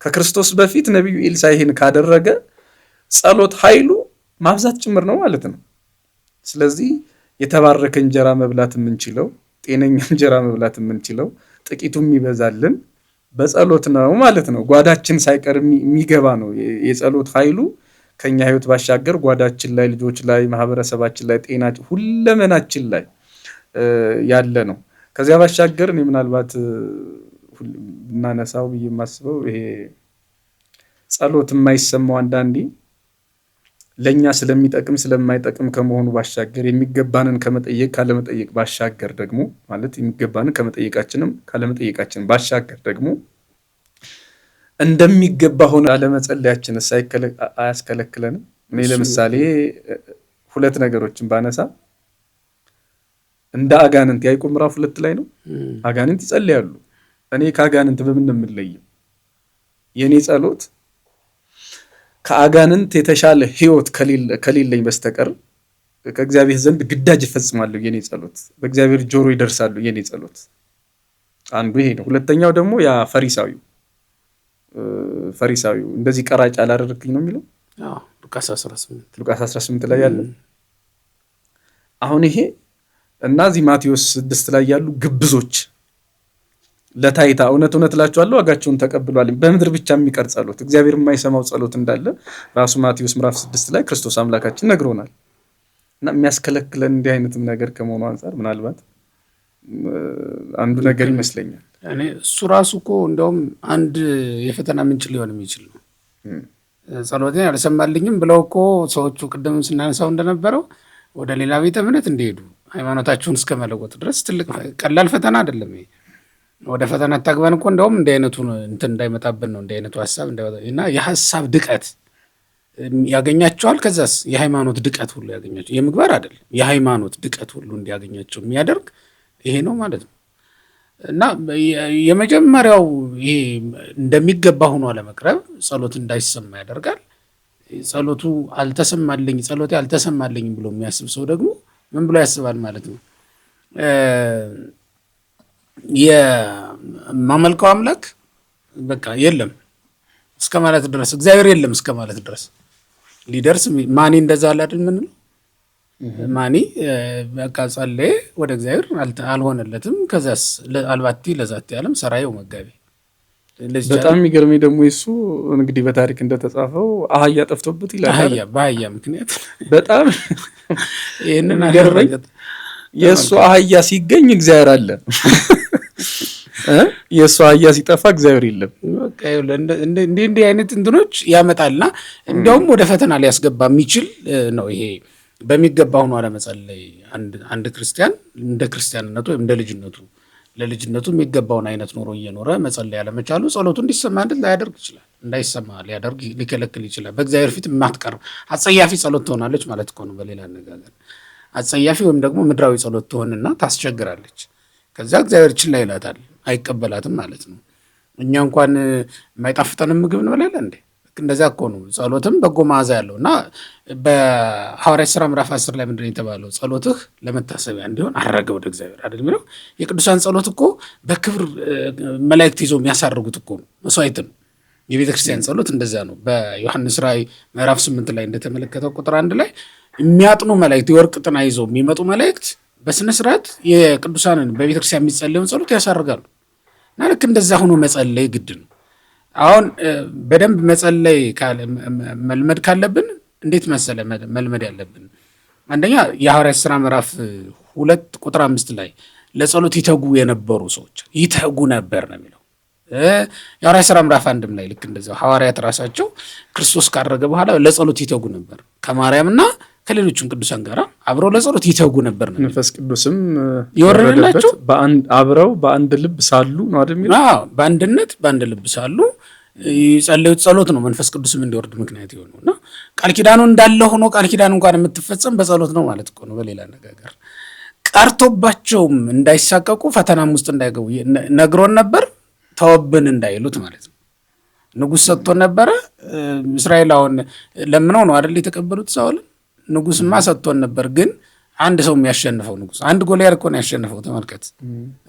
ከክርስቶስ በፊት ነቢዩ ኤልሳ ይሄን ካደረገ ጸሎት ኃይሉ ማብዛት ጭምር ነው ማለት ነው። ስለዚህ የተባረከ እንጀራ መብላት የምንችለው፣ ጤነኛ እንጀራ መብላት የምንችለው፣ ጥቂቱም ይበዛልን በጸሎት ነው ማለት ነው። ጓዳችን ሳይቀር የሚገባ ነው የጸሎት ኃይሉ። ከኛ ህይወት ባሻገር ጓዳችን ላይ፣ ልጆች ላይ፣ ማህበረሰባችን ላይ፣ ጤናችን፣ ሁለመናችን ላይ ያለ ነው። ከዚያ ባሻገር እኔ ምናልባት ብናነሳው ብዬ የማስበው ይሄ ጸሎት የማይሰማው አንዳንዴ ለእኛ ስለሚጠቅም ስለማይጠቅም ከመሆኑ ባሻገር የሚገባንን ከመጠየቅ ካለመጠየቅ ባሻገር ደግሞ ማለት የሚገባንን ከመጠየቃችንም ካለመጠየቃችን ባሻገር ደግሞ እንደሚገባ ሆነ አለመጸለያችን አያስከለክለንም። እኔ ለምሳሌ ሁለት ነገሮችን ባነሳ እንደ አጋንንት ያዕቆብ ምዕራፍ 2 ላይ ነው። አጋንንት ይጸልያሉ። እኔ ከአጋንንት በምን ነው የምለየው? የእኔ ጸሎት ከአጋንንት የተሻለ ህይወት ከሌለኝ በስተቀር ከእግዚአብሔር ዘንድ ግዳጅ እፈጽማለሁ። የኔ ጸሎት በእግዚአብሔር ጆሮ ይደርሳሉ። የኔ ጸሎት አንዱ ይሄ ነው። ሁለተኛው ደግሞ ያ ፈሪሳዊው እንደዚህ ቀራጭ አላደረግኝ ነው የሚለው ሉቃስ 18 ላይ ያለ። አሁን ይሄ እና እዚህ ማቴዎስ 6 ላይ ያሉ ግብዞች ለታይታ እውነት እላችኋለሁ ዋጋቸውን ተቀብሏል። በምድር ብቻ የሚቀር ጸሎት፣ እግዚአብሔር የማይሰማው ጸሎት እንዳለ ራሱ ማቴዎስ ምዕራፍ 6 ላይ ክርስቶስ አምላካችን ነግሮናል። እና የሚያስከለክለን እንዲህ አይነትም ነገር ከመሆኑ አንጻር ምናልባት አንዱ ነገር ይመስለኛል። እኔ እሱ ራሱ እኮ እንደውም አንድ የፈተና ምንጭ ሊሆን የሚችል ነው። ጸሎቴን አልሰማልኝም ብለው እኮ ሰዎቹ ቅድም ስናነሳው እንደነበረው ወደ ሌላ ቤተ እምነት እንዲሄዱ ሃይማኖታቸውን እስከ መለወጥ ድረስ ትልቅ ቀላል ፈተና አይደለም። ወደ ፈተና ታግበን እኮ እንደውም እንዲህ አይነቱ እንትን እንዳይመጣብን ነው። እንዲህ አይነቱ ሀሳብ እና የሀሳብ ድቀት ያገኛቸዋል። ከዛስ የሃይማኖት ድቀት ሁሉ ያገኛቸው፣ የምግባር አይደለም የሃይማኖት ድቀት ሁሉ እንዲያገኛቸው የሚያደርግ ይሄ ነው ማለት ነው። እና የመጀመሪያው ይሄ እንደሚገባ ሆኖ አለመቅረብ ጸሎት እንዳይሰማ ያደርጋል። ጸሎቴ አልተሰማልኝም ብሎ የሚያስብ ሰው ደግሞ ምን ብሎ ያስባል ማለት ነው? የማመልከው አምላክ በቃ የለም እስከ ማለት ድረስ፣ እግዚአብሔር የለም እስከ ማለት ድረስ ሊደርስ ማኒ እንደዛ አላድን ምን ነው ማኒ በቃ ጸለየ ወደ እግዚአብሔር አልሆነለትም። ከዛስ አልባቲ ለዛቲ ዓለም ሰራየው መጋቢ። በጣም የሚገርመኝ ደግሞ እሱ እንግዲህ በታሪክ እንደተጻፈው አህያ ጠፍቶበት ይላል። በአህያ ምክንያት በጣም ይሄንን ገርመኝ። የእሱ አህያ ሲገኝ እግዚአብሔር አለ፣ የእሱ አህያ ሲጠፋ እግዚአብሔር የለም። እንዲህ አይነት እንትኖች ያመጣልና እንዲያውም ወደ ፈተና ሊያስገባ የሚችል ነው ይሄ በሚገባ ሆኖ አለመጸለይ። አንድ ክርስቲያን እንደ ክርስቲያንነቱ ወይም እንደ ልጅነቱ ለልጅነቱ የሚገባውን አይነት ኖሮ እየኖረ መጸለይ ያለመቻሉ ጸሎቱ እንዲሰማለት ላያደርግ ይችላል፣ እንዳይሰማ ሊከለክል ይችላል። በእግዚአብሔር ፊት የማትቀርብ አጸያፊ ጸሎት ትሆናለች ማለት እኮ ነው። በሌላ አነጋገር አጸያፊ ወይም ደግሞ ምድራዊ ጸሎት ትሆንና ታስቸግራለች። ከዛ እግዚአብሔር ችላ ይላታል፣ አይቀበላትም ማለት ነው። እኛ እንኳን የማይጣፍጠንም ምግብ እንበላለን እንዴ? እንደዚያ እኮ ነው። ጸሎትም በጎ መዓዛ ያለው እና በሐዋርያት ሥራ ምዕራፍ 10 ላይ ምንድን ነው የተባለው? ጸሎትህ ለመታሰቢያ እንዲሆን አረገ ወደ እግዚአብሔር አይደል የሚለው። የቅዱሳን ጸሎት እኮ በክብር መላእክት ይዘው የሚያሳርጉት እኮ ነው፣ መስዋዕትን። የቤተ ክርስቲያን ጸሎት እንደዚያ ነው። በዮሐንስ ራእይ ምዕራፍ 8 ላይ እንደተመለከተው ቁጥር 1 ላይ የሚያጥኑ መላእክት፣ የወርቅ ጥና ይዘው የሚመጡ መላእክት በስነ ስርዓት የቅዱሳንን በቤተ ክርስቲያን የሚጸለየውን ጸሎት ያሳርጋሉ። እና ልክ እንደዛ ሆኖ መጸለይ ግድ ነው። አሁን በደንብ መጸለይ መልመድ ካለብን እንዴት መሰለ መልመድ ያለብን? አንደኛ የሐዋርያት ሥራ ምዕራፍ 2 ቁጥር 5 ላይ ለጸሎት ይተጉ የነበሩ ሰዎች ይተጉ ነበር ነው የሚለው። የሐዋርያት ሥራ ምዕራፍ 1 ላይ ልክ እንደዚያው ሐዋርያት ራሳቸው ክርስቶስ ካረገ በኋላ ለጸሎት ይተጉ ነበር፣ ከማርያምና ከሌሎችም ቅዱሳን ጋር አብረው ለጸሎት ይተጉ ነበር ነው። መንፈስ ቅዱስም ይወረደላቸው አብረው በአንድ ልብ ሳሉ ነው አይደል? በአንድነት በአንድ ልብ ሳሉ የጸለዩት ጸሎት ነው መንፈስ ቅዱስም እንዲወርድ ምክንያት የሆነው። እና ቃል ኪዳኑ እንዳለ ሆኖ ቃል ኪዳኑ እንኳን የምትፈጸም በጸሎት ነው ማለት እኮ ነው። በሌላ አነጋገር ቀርቶባቸውም እንዳይሳቀቁ ፈተናም ውስጥ እንዳይገቡ ነግሮን ነበር፣ ተወብን እንዳይሉት ማለት ነው። ንጉሥ ሰጥቶን ነበረ። እስራኤል አሁን ለምነው ነው አይደል የተቀበሉት ሳኦልን። ንጉሥማ ሰጥቶን ነበር፣ ግን አንድ ሰው የሚያሸንፈው ንጉሥ አንድ ጎልያድ እኮ ነው ያሸንፈው። ተመልከት፣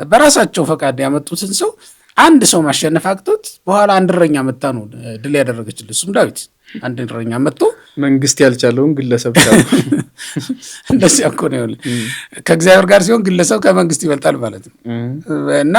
በራሳቸው ፈቃድ ያመጡትን ሰው አንድ ሰው ማሸነፍ አቅቶት በኋላ አንድ እረኛ መጣ ነው ድል ያደረገችለት፣ እሱም ዳዊት። አንድ እረኛ መጥቶ መንግስት ያልቻለውን ግለሰብ ቻለው። እንደዚያ እኮ ነው። ከእግዚአብሔር ጋር ሲሆን ግለሰብ ከመንግስት ይበልጣል ማለት ነው። እና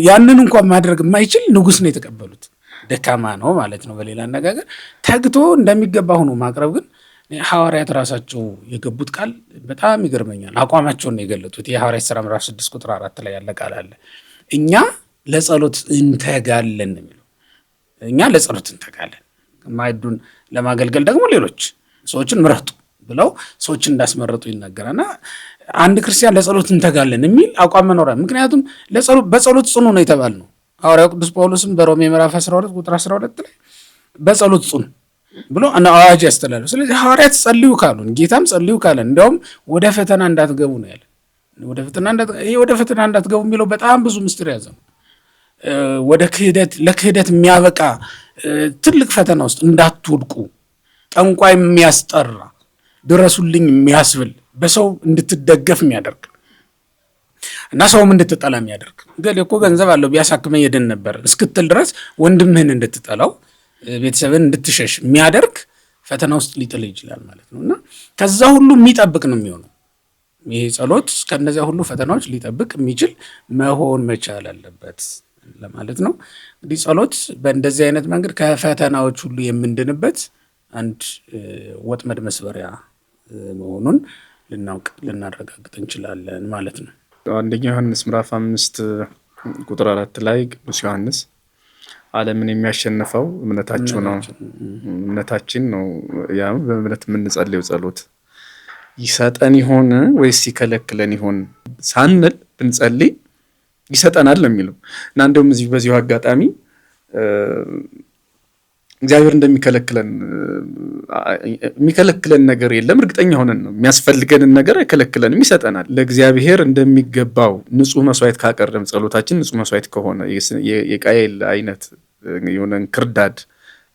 ያንን እንኳን ማድረግ የማይችል ንጉሥ ነው የተቀበሉት። ደካማ ነው ማለት ነው። በሌላ አነጋገር ተግቶ እንደሚገባ ሆኖ ማቅረብ ግን ሐዋርያት ራሳቸው የገቡት ቃል በጣም ይገርመኛል። አቋማቸውን ነው የገለጡት። የሐዋርያት ሥራ ምዕራፍ 6 ቁጥር 4 ላይ ያለ ቃል አለ። እኛ ለጸሎት እንተጋለን ነው የሚለው። እኛ ለጸሎት እንተጋለን፣ ማዕዱን ለማገልገል ደግሞ ሌሎች ሰዎችን ምረጡ ብለው ሰዎችን እንዳስመረጡ ይናገራልና አንድ ክርስቲያን ለጸሎት እንተጋለን የሚል አቋም መኖሪያ። ምክንያቱም በጸሎት ጽኑ ነው የተባልነው። ሐዋርያው ቅዱስ ጳውሎስም በሮሜ ምዕራፍ 12 ቁጥር 12 ላይ በጸሎት ጽኑ ብሎ አዋጅ ያስተላለፈ። ስለዚህ ሐዋርያት ጸልዩ ካሉን፣ ጌታም ጸልዩ ካለን፣ እንዲያውም ወደ ፈተና እንዳትገቡ ነው ያለ። ወደ ፈተና እንዳትገቡ የሚለው በጣም ብዙ ምስጢር ያዘ ነው። ወደ ለክህደት የሚያበቃ ትልቅ ፈተና ውስጥ እንዳትወድቁ፣ ጠንቋይ የሚያስጠራ ድረሱልኝ የሚያስብል በሰው እንድትደገፍ የሚያደርግ እና ሰውም እንድትጠላ የሚያደርግ ገሌ እኮ ገንዘብ አለው ቢያሳክመኝ ይድን ነበር እስክትል ድረስ ወንድምህን እንድትጠላው ቤተሰብን እንድትሸሽ የሚያደርግ ፈተና ውስጥ ሊጥል ይችላል ማለት ነው። እና ከዛ ሁሉ የሚጠብቅ ነው የሚሆነው ይሄ ጸሎት። ከነዚያ ሁሉ ፈተናዎች ሊጠብቅ የሚችል መሆን መቻል አለበት ለማለት ነው። እንግዲህ ጸሎት በእንደዚህ አይነት መንገድ ከፈተናዎች ሁሉ የምንድንበት አንድ ወጥመድ መስበሪያ መሆኑን ልናረጋግጥ እንችላለን ማለት ነው። አንደኛ ዮሐንስ ምዕራፍ 5 ቁጥር 4 ላይ ቅዱስ ዮሐንስ ዓለምን የሚያሸንፈው እምነታችን ነው። ያ በእምነት የምንጸልየው ጸሎት ይሰጠን ይሆን ወይስ ይከለክለን ይሆን ሳንል ብንጸልይ ይሰጠናል ነው የሚለው። እና እንደውም በዚሁ አጋጣሚ እግዚአብሔር እንደሚከለክለን የሚከለክለን ነገር የለም። እርግጠኛ ሆነን ነው የሚያስፈልገንን ነገር አይከለክለንም፣ ይሰጠናል። ለእግዚአብሔር እንደሚገባው ንጹሕ መስዋዕት ካቀረብን፣ ጸሎታችን ንጹሕ መስዋዕት ከሆነ የቃየል አይነት የሆነን ክርዳድ፣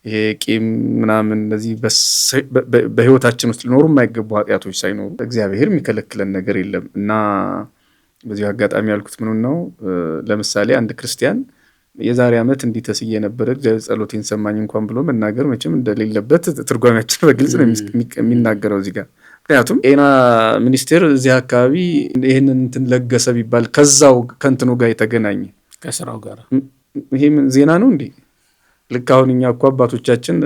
ይሄ ቂም ምናምን እነዚህ በህይወታችን ውስጥ ሊኖሩ የማይገቡ ኃጢአቶች ሳይኖሩ እግዚአብሔር የሚከለክለን ነገር የለም። እና በዚሁ አጋጣሚ ያልኩት ምኑን ነው፣ ለምሳሌ አንድ ክርስቲያን የዛሬ ዓመት እንዲህ ተስዬ ነበረ እግዚአብሔር ጸሎቴን ሰማኝ እንኳን ብሎ መናገር መቼም እንደሌለበት ትርጓሜያችን በግልጽ ነው የሚናገረው እዚህ ጋር። ምክንያቱም ጤና ሚኒስቴር እዚህ አካባቢ ይህንን እንትን ለገሰ ቢባል ከዛው ከእንትኑ ጋር የተገናኘ ከስራው ጋር ይሄ ዜና ነው እንዴ? ልክ አሁን እኛ እኮ አባቶቻችን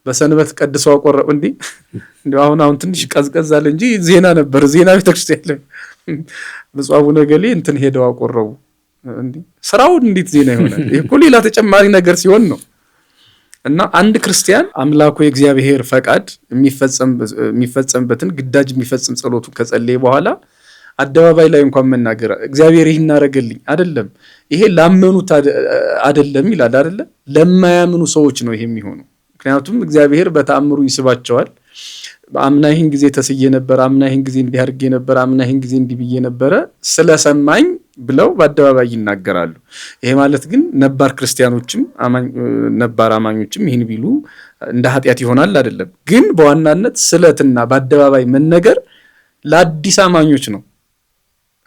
በሰንበት ቀድሰው አቆረቡ እንዴ? አሁን ትንሽ ቀዝቀዝ አለ እንጂ ዜና ነበር። ዜና ቤተክርስቲያን ላይ ብፁዕ አቡነ ገሌ እንትን ሄደው አቆረቡ እንዴ? ስራውን እንዴት ዜና ይሆናል? ይሄ እኮ ሌላ ተጨማሪ ነገር ሲሆን ነው። እና አንድ ክርስቲያን አምላኩ የእግዚአብሔር ፈቃድ የሚፈጸምበትን ግዳጅ የሚፈጽም ጸሎቱን ከጸለየ በኋላ አደባባይ ላይ እንኳን መናገር እግዚአብሔር ይህን እናደርገልኝ አይደለም፣ ይሄ ላመኑት አይደለም ይላል አይደለ? ለማያምኑ ሰዎች ነው ይሄ የሚሆነው። ምክንያቱም እግዚአብሔር በተአምሩ ይስባቸዋል። አምና ይህን ጊዜ ተስዬ ነበር፣ አምና ይህን ጊዜ እንዲህ አድርጌ ነበር፣ አምና ይህን ጊዜ እንዲህ ብዬ ነበረ ስለሰማኝ ብለው በአደባባይ ይናገራሉ። ይሄ ማለት ግን ነባር ክርስቲያኖችም ነባር አማኞችም ይህን ቢሉ እንደ ኃጢአት ይሆናል አይደለም። ግን በዋናነት ስለትና በአደባባይ መነገር ለአዲስ አማኞች ነው።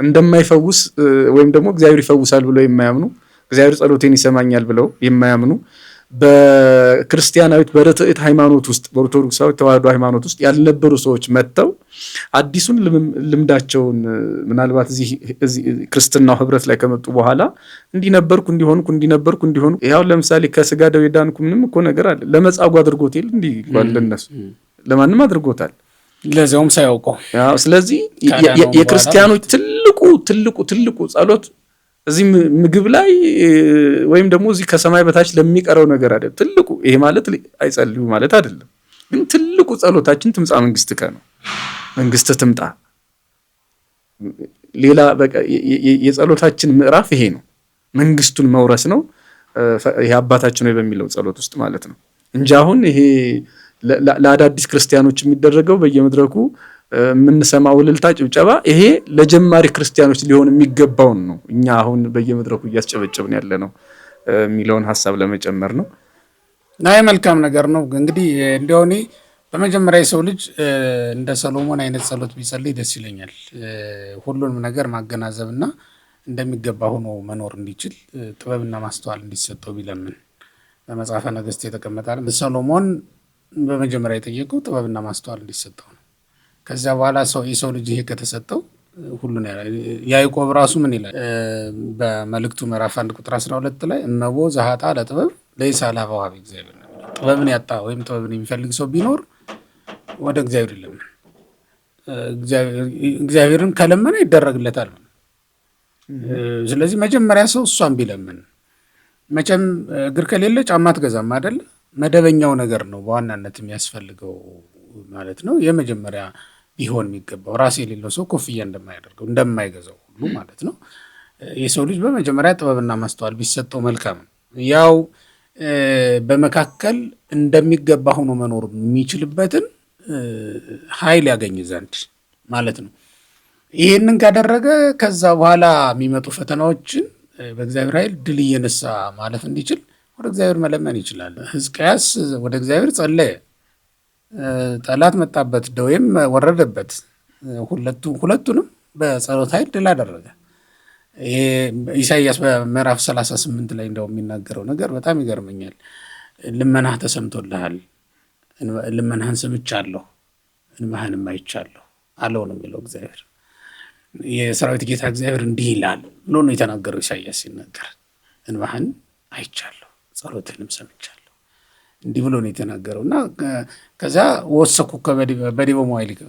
እንደማይፈውስ ወይም ደግሞ እግዚአብሔር ይፈውሳል ብለው የማያምኑ፣ እግዚአብሔር ጸሎቴን ይሰማኛል ብለው የማያምኑ በክርስቲያናዊት በርትዕት ሃይማኖት ውስጥ በኦርቶዶክሳዊ ተዋህዶ ሃይማኖት ውስጥ ያልነበሩ ሰዎች መጥተው አዲሱን ልምዳቸውን ምናልባት እዚህ ክርስትናው ህብረት ላይ ከመጡ በኋላ እንዲነበርኩ እንዲሆንኩ እንዲነበርኩ እንዲሆኑ ያው ለምሳሌ ከስጋ ደዌ ዳንኩ ምንም እኮ ነገር አለ። ለመጻጉ አድርጎት ይል እንዲህ ለነሱ ለማንም አድርጎታል፣ ለዚያውም ሳያውቀው። ስለዚህ የክርስቲያኖች ትልቁ ጸሎት እዚህ ምግብ ላይ ወይም ደግሞ እዚህ ከሰማይ በታች ለሚቀረው ነገር አይደለም ትልቁ። ይሄ ማለት አይጸልዩ ማለት አይደለም፣ ግን ትልቁ ጸሎታችን ትምጻ መንግስትከ ነው። መንግስት ትምጣ። ሌላ በቃ የጸሎታችን ምዕራፍ ይሄ ነው፣ መንግስቱን መውረስ ነው። ይሄ አባታችን ነው በሚለው ጸሎት ውስጥ ማለት ነው እንጂ አሁን ይሄ ለአዳዲስ ክርስቲያኖች የሚደረገው በየመድረኩ የምንሰማው እልልታ፣ ጭብጨባ ይሄ ለጀማሪ ክርስቲያኖች ሊሆን የሚገባውን ነው እኛ አሁን በየመድረኩ እያስጨበጨብን ያለ ነው የሚለውን ሀሳብ ለመጨመር ነው። ናይ መልካም ነገር ነው። እንግዲህ እንደው እኔ በመጀመሪያ የሰው ልጅ እንደ ሰሎሞን አይነት ጸሎት ቢጸልይ ደስ ይለኛል። ሁሉንም ነገር ማገናዘብና እንደሚገባ ሆኖ መኖር እንዲችል ጥበብና ማስተዋል እንዲሰጠው ቢለምን በመጽሐፈ ነገሥት የተቀመጣል። ሰሎሞን በመጀመሪያ የጠየቀው ጥበብና ማስተዋል እንዲሰጠው ነው። ከዚያ በኋላ የሰው ልጅ ይሄ ከተሰጠው ሁሉን ያለ ያዕቆብ ራሱ ምን ይላል በመልእክቱ ምዕራፍ 1 ቁጥር 12 ላይ እመቦ ዘሀጣ ለጥበብ ለይሳላ በዋቢ እግዚአብሔር ነው። ጥበብን ያጣ ወይም ጥበብን የሚፈልግ ሰው ቢኖር ወደ እግዚአብሔር ይለምን። እግዚአብሔርን ከለመነ ይደረግለታል። ስለዚህ መጀመሪያ ሰው እሷን ቢለምን፣ መቼም እግር ከሌለ ጫማ አትገዛም አይደለ? መደበኛው ነገር ነው በዋናነት የሚያስፈልገው ማለት ነው። የመጀመሪያ ቢሆን የሚገባው ራስ የሌለው ሰው ኮፍያ እንደማያደርገው እንደማይገዛው ሁሉ ማለት ነው። የሰው ልጅ በመጀመሪያ ጥበብና ማስተዋል ቢሰጠው መልካም ነው። ያው በመካከል እንደሚገባ ሆኖ መኖር የሚችልበትን ኃይል ያገኝ ዘንድ ማለት ነው። ይህንን ካደረገ ከዛ በኋላ የሚመጡ ፈተናዎችን በእግዚአብሔር ኃይል ድል እየነሳ ማለፍ እንዲችል ወደ እግዚአብሔር መለመን ይችላል። ሕዝቅያስ ወደ እግዚአብሔር ጸለየ። ጠላት መጣበት፣ ደዌም ወረደበት። ሁለቱንም በጸሎት ኃይል ድል አደረገ። ኢሳይያስ በምዕራፍ 38 ላይ እንደው የሚናገረው ነገር በጣም ይገርመኛል። ልመናህ ተሰምቶልሃል፣ ልመናህን ሰምቻለሁ፣ እንባህንም አይቻለሁ አለው ነው የሚለው እግዚአብሔር። የሰራዊት ጌታ እግዚአብሔር እንዲህ ይላል ብሎ ነው የተናገረው ኢሳይያስ ሲናገር። እንባህን አይቻለሁ፣ ጸሎትህንም ሰምቻለሁ እንዲህ ብሎ ነው የተናገረው። እና ከዛ ወሰኩከ በዲበ መዋዕሊከ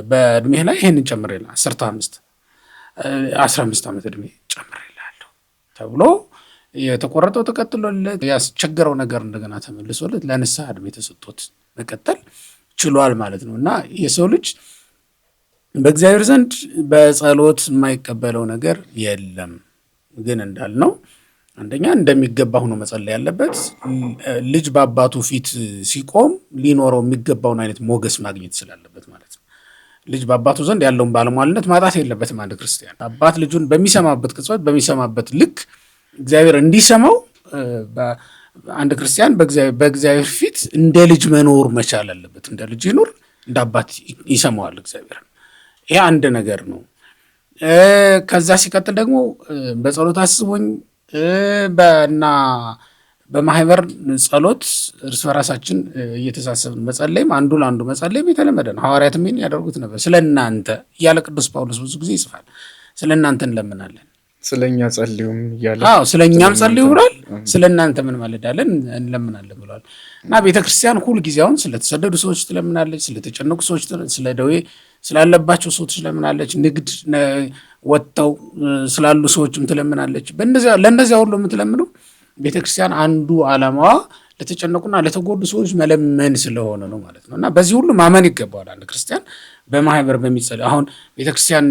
በእድሜህ ላይ ይህንን ጨምሬልሃለሁ 15 ዓመት ዕድሜ ጨምሬልሃለሁ ተብሎ የተቆረጠው ተቀጥሎለት ያስቸገረው ነገር እንደገና ተመልሶለት ለንስሐ ዕድሜ ተሰጥቶት መቀጠል ችሏል ማለት ነው። እና የሰው ልጅ በእግዚአብሔር ዘንድ በጸሎት የማይቀበለው ነገር የለም። ግን እንዳልነው አንደኛ እንደሚገባ ሆኖ መጸለይ ያለበት፣ ልጅ በአባቱ ፊት ሲቆም ሊኖረው የሚገባውን አይነት ሞገስ ማግኘት ስላለበት ማለት ነው። ልጅ በአባቱ ዘንድ ያለውን ባለሟልነት ማጣት የለበትም። አንድ ክርስቲያን አባት ልጁን በሚሰማበት ቅጽበት በሚሰማበት ልክ እግዚአብሔር እንዲሰማው አንድ ክርስቲያን በእግዚአብሔር ፊት እንደ ልጅ መኖር መቻል አለበት። እንደ ልጅ ይኖር፣ እንደ አባት ይሰማዋል እግዚአብሔር። ይሄ አንድ ነገር ነው። ከዛ ሲቀጥል ደግሞ በጸሎት አስቦኝ እና በማህበር ጸሎት እርስ በራሳችን እየተሳሰብን መጸለይም አንዱ ለአንዱ መጸለይም የተለመደ ነው። ሐዋርያትም ይህን ያደርጉት ነበር። ስለ እናንተ እያለ ቅዱስ ጳውሎስ ብዙ ጊዜ ይጽፋል። ስለ እናንተ እንለምናለን፣ ስለ እኛ ጸልዩም እያለ ስለ እኛም ጸልዩ ብሏል። ስለ እናንተ ምን ማለዳለን እንለምናለን ብሏል። እና ቤተክርስቲያን ሁል ጊዜ አሁን ስለተሰደዱ ሰዎች ትለምናለች፣ ስለተጨነቁ ሰዎች፣ ስለ ደዌ ስላለባቸው ሰዎች ትለምናለች፣ ንግድ ወጥተው ስላሉ ሰዎችም ትለምናለች። ለእነዚያ ሁሉ የምትለምነው ቤተክርስቲያን አንዱ ዓላማዋ ለተጨነቁና ለተጎዱ ሰዎች መለመን ስለሆነ ነው ማለት ነው። እና በዚህ ሁሉ ማመን ይገባዋል አንድ ክርስቲያን በማህበር በሚጸልይ። አሁን ቤተክርስቲያን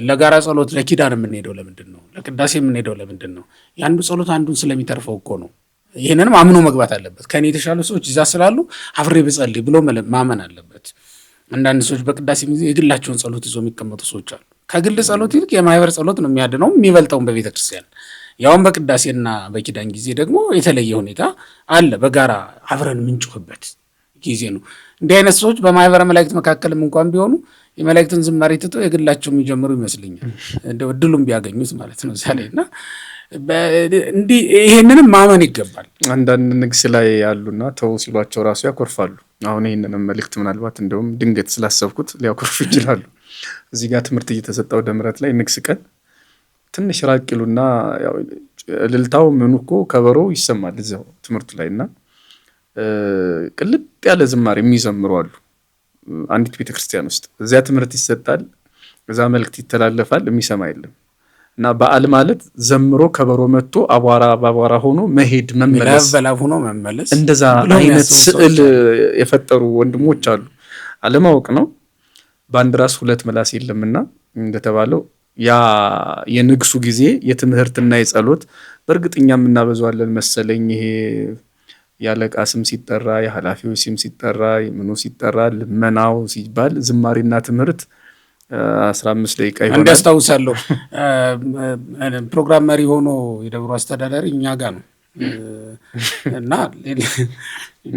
ለጋራ ጸሎት ለኪዳን የምንሄደው ለምንድን ነው? ለቅዳሴ የምንሄደው ለምንድን ነው? የአንዱ ጸሎት አንዱን ስለሚተርፈው እኮ ነው። ይህንንም አምኖ መግባት አለበት። ከኔ የተሻሉ ሰዎች እዛ ስላሉ አብሬ ብጸልይ ብሎ ማመን አለበት። አንዳንድ ሰዎች በቅዳሴ ጊዜ የግላቸውን ጸሎት ይዞ የሚቀመጡ ሰዎች አሉ። ከግል ጸሎት ይልቅ የማህበር ጸሎት ነው የሚያድነው የሚበልጠውን በቤተክርስቲያን። ያውም በቅዳሴና በኪዳን ጊዜ ደግሞ የተለየ ሁኔታ አለ። በጋራ አብረን ምንጮህበት ጊዜ ነው። እንዲህ አይነት ሰዎች በማህበረ መላእክት መካከልም እንኳን ቢሆኑ የመላእክትን ዝማሬ ትተው የግላቸው የሚጀምሩ ይመስለኛል፣ እንደው እድሉም ቢያገኙት ማለት ነው ዛሬ። እና ይሄንንም ማመን ይገባል። አንዳንድ ንግስ ላይ ያሉና ተው ሲሏቸው ራሱ ያኮርፋሉ። አሁን ይህንንም መልእክት ምናልባት እንደውም ድንገት ስላሰብኩት ሊያኮርፉ ይችላሉ። እዚህ ጋር ትምህርት እየተሰጠ ወደ ምሕረት ላይ ንግስ ቀን ትንሽ ራቅ ይሉና እልልታው ምኑ እኮ ከበሮ ይሰማል እዚያው ትምህርቱ ላይ እና ቅልጥ ያለ ዝማሬ የሚዘምሩ አሉ። አንዲት ቤተክርስቲያን ውስጥ እዚያ ትምህርት ይሰጣል፣ እዛ መልእክት ይተላለፋል፣ የሚሰማ የለም። እና በዓል ማለት ዘምሮ ከበሮ መጥቶ አቧራ በአቧራ ሆኖ መሄድ መመለስ እንደዛ አይነት ስዕል የፈጠሩ ወንድሞች አሉ። አለማወቅ ነው። በአንድ ራስ ሁለት ምላስ የለምና እንደተባለው ያ የንግሱ ጊዜ የትምህርትና የጸሎት በእርግጠኛም እናበዛዋለን መሰለኝ። ይሄ ያለቃ ስም ሲጠራ፣ የኃላፊዎች ስም ሲጠራ፣ ምኑ ሲጠራ፣ ልመናው ሲባል ዝማሬና ትምህርት 15 ደቂቃ ይሆናል። እንዳስታውሳለሁ ፕሮግራም መሪ ሆኖ የደብሩ አስተዳዳሪ እኛ ጋር ነው እና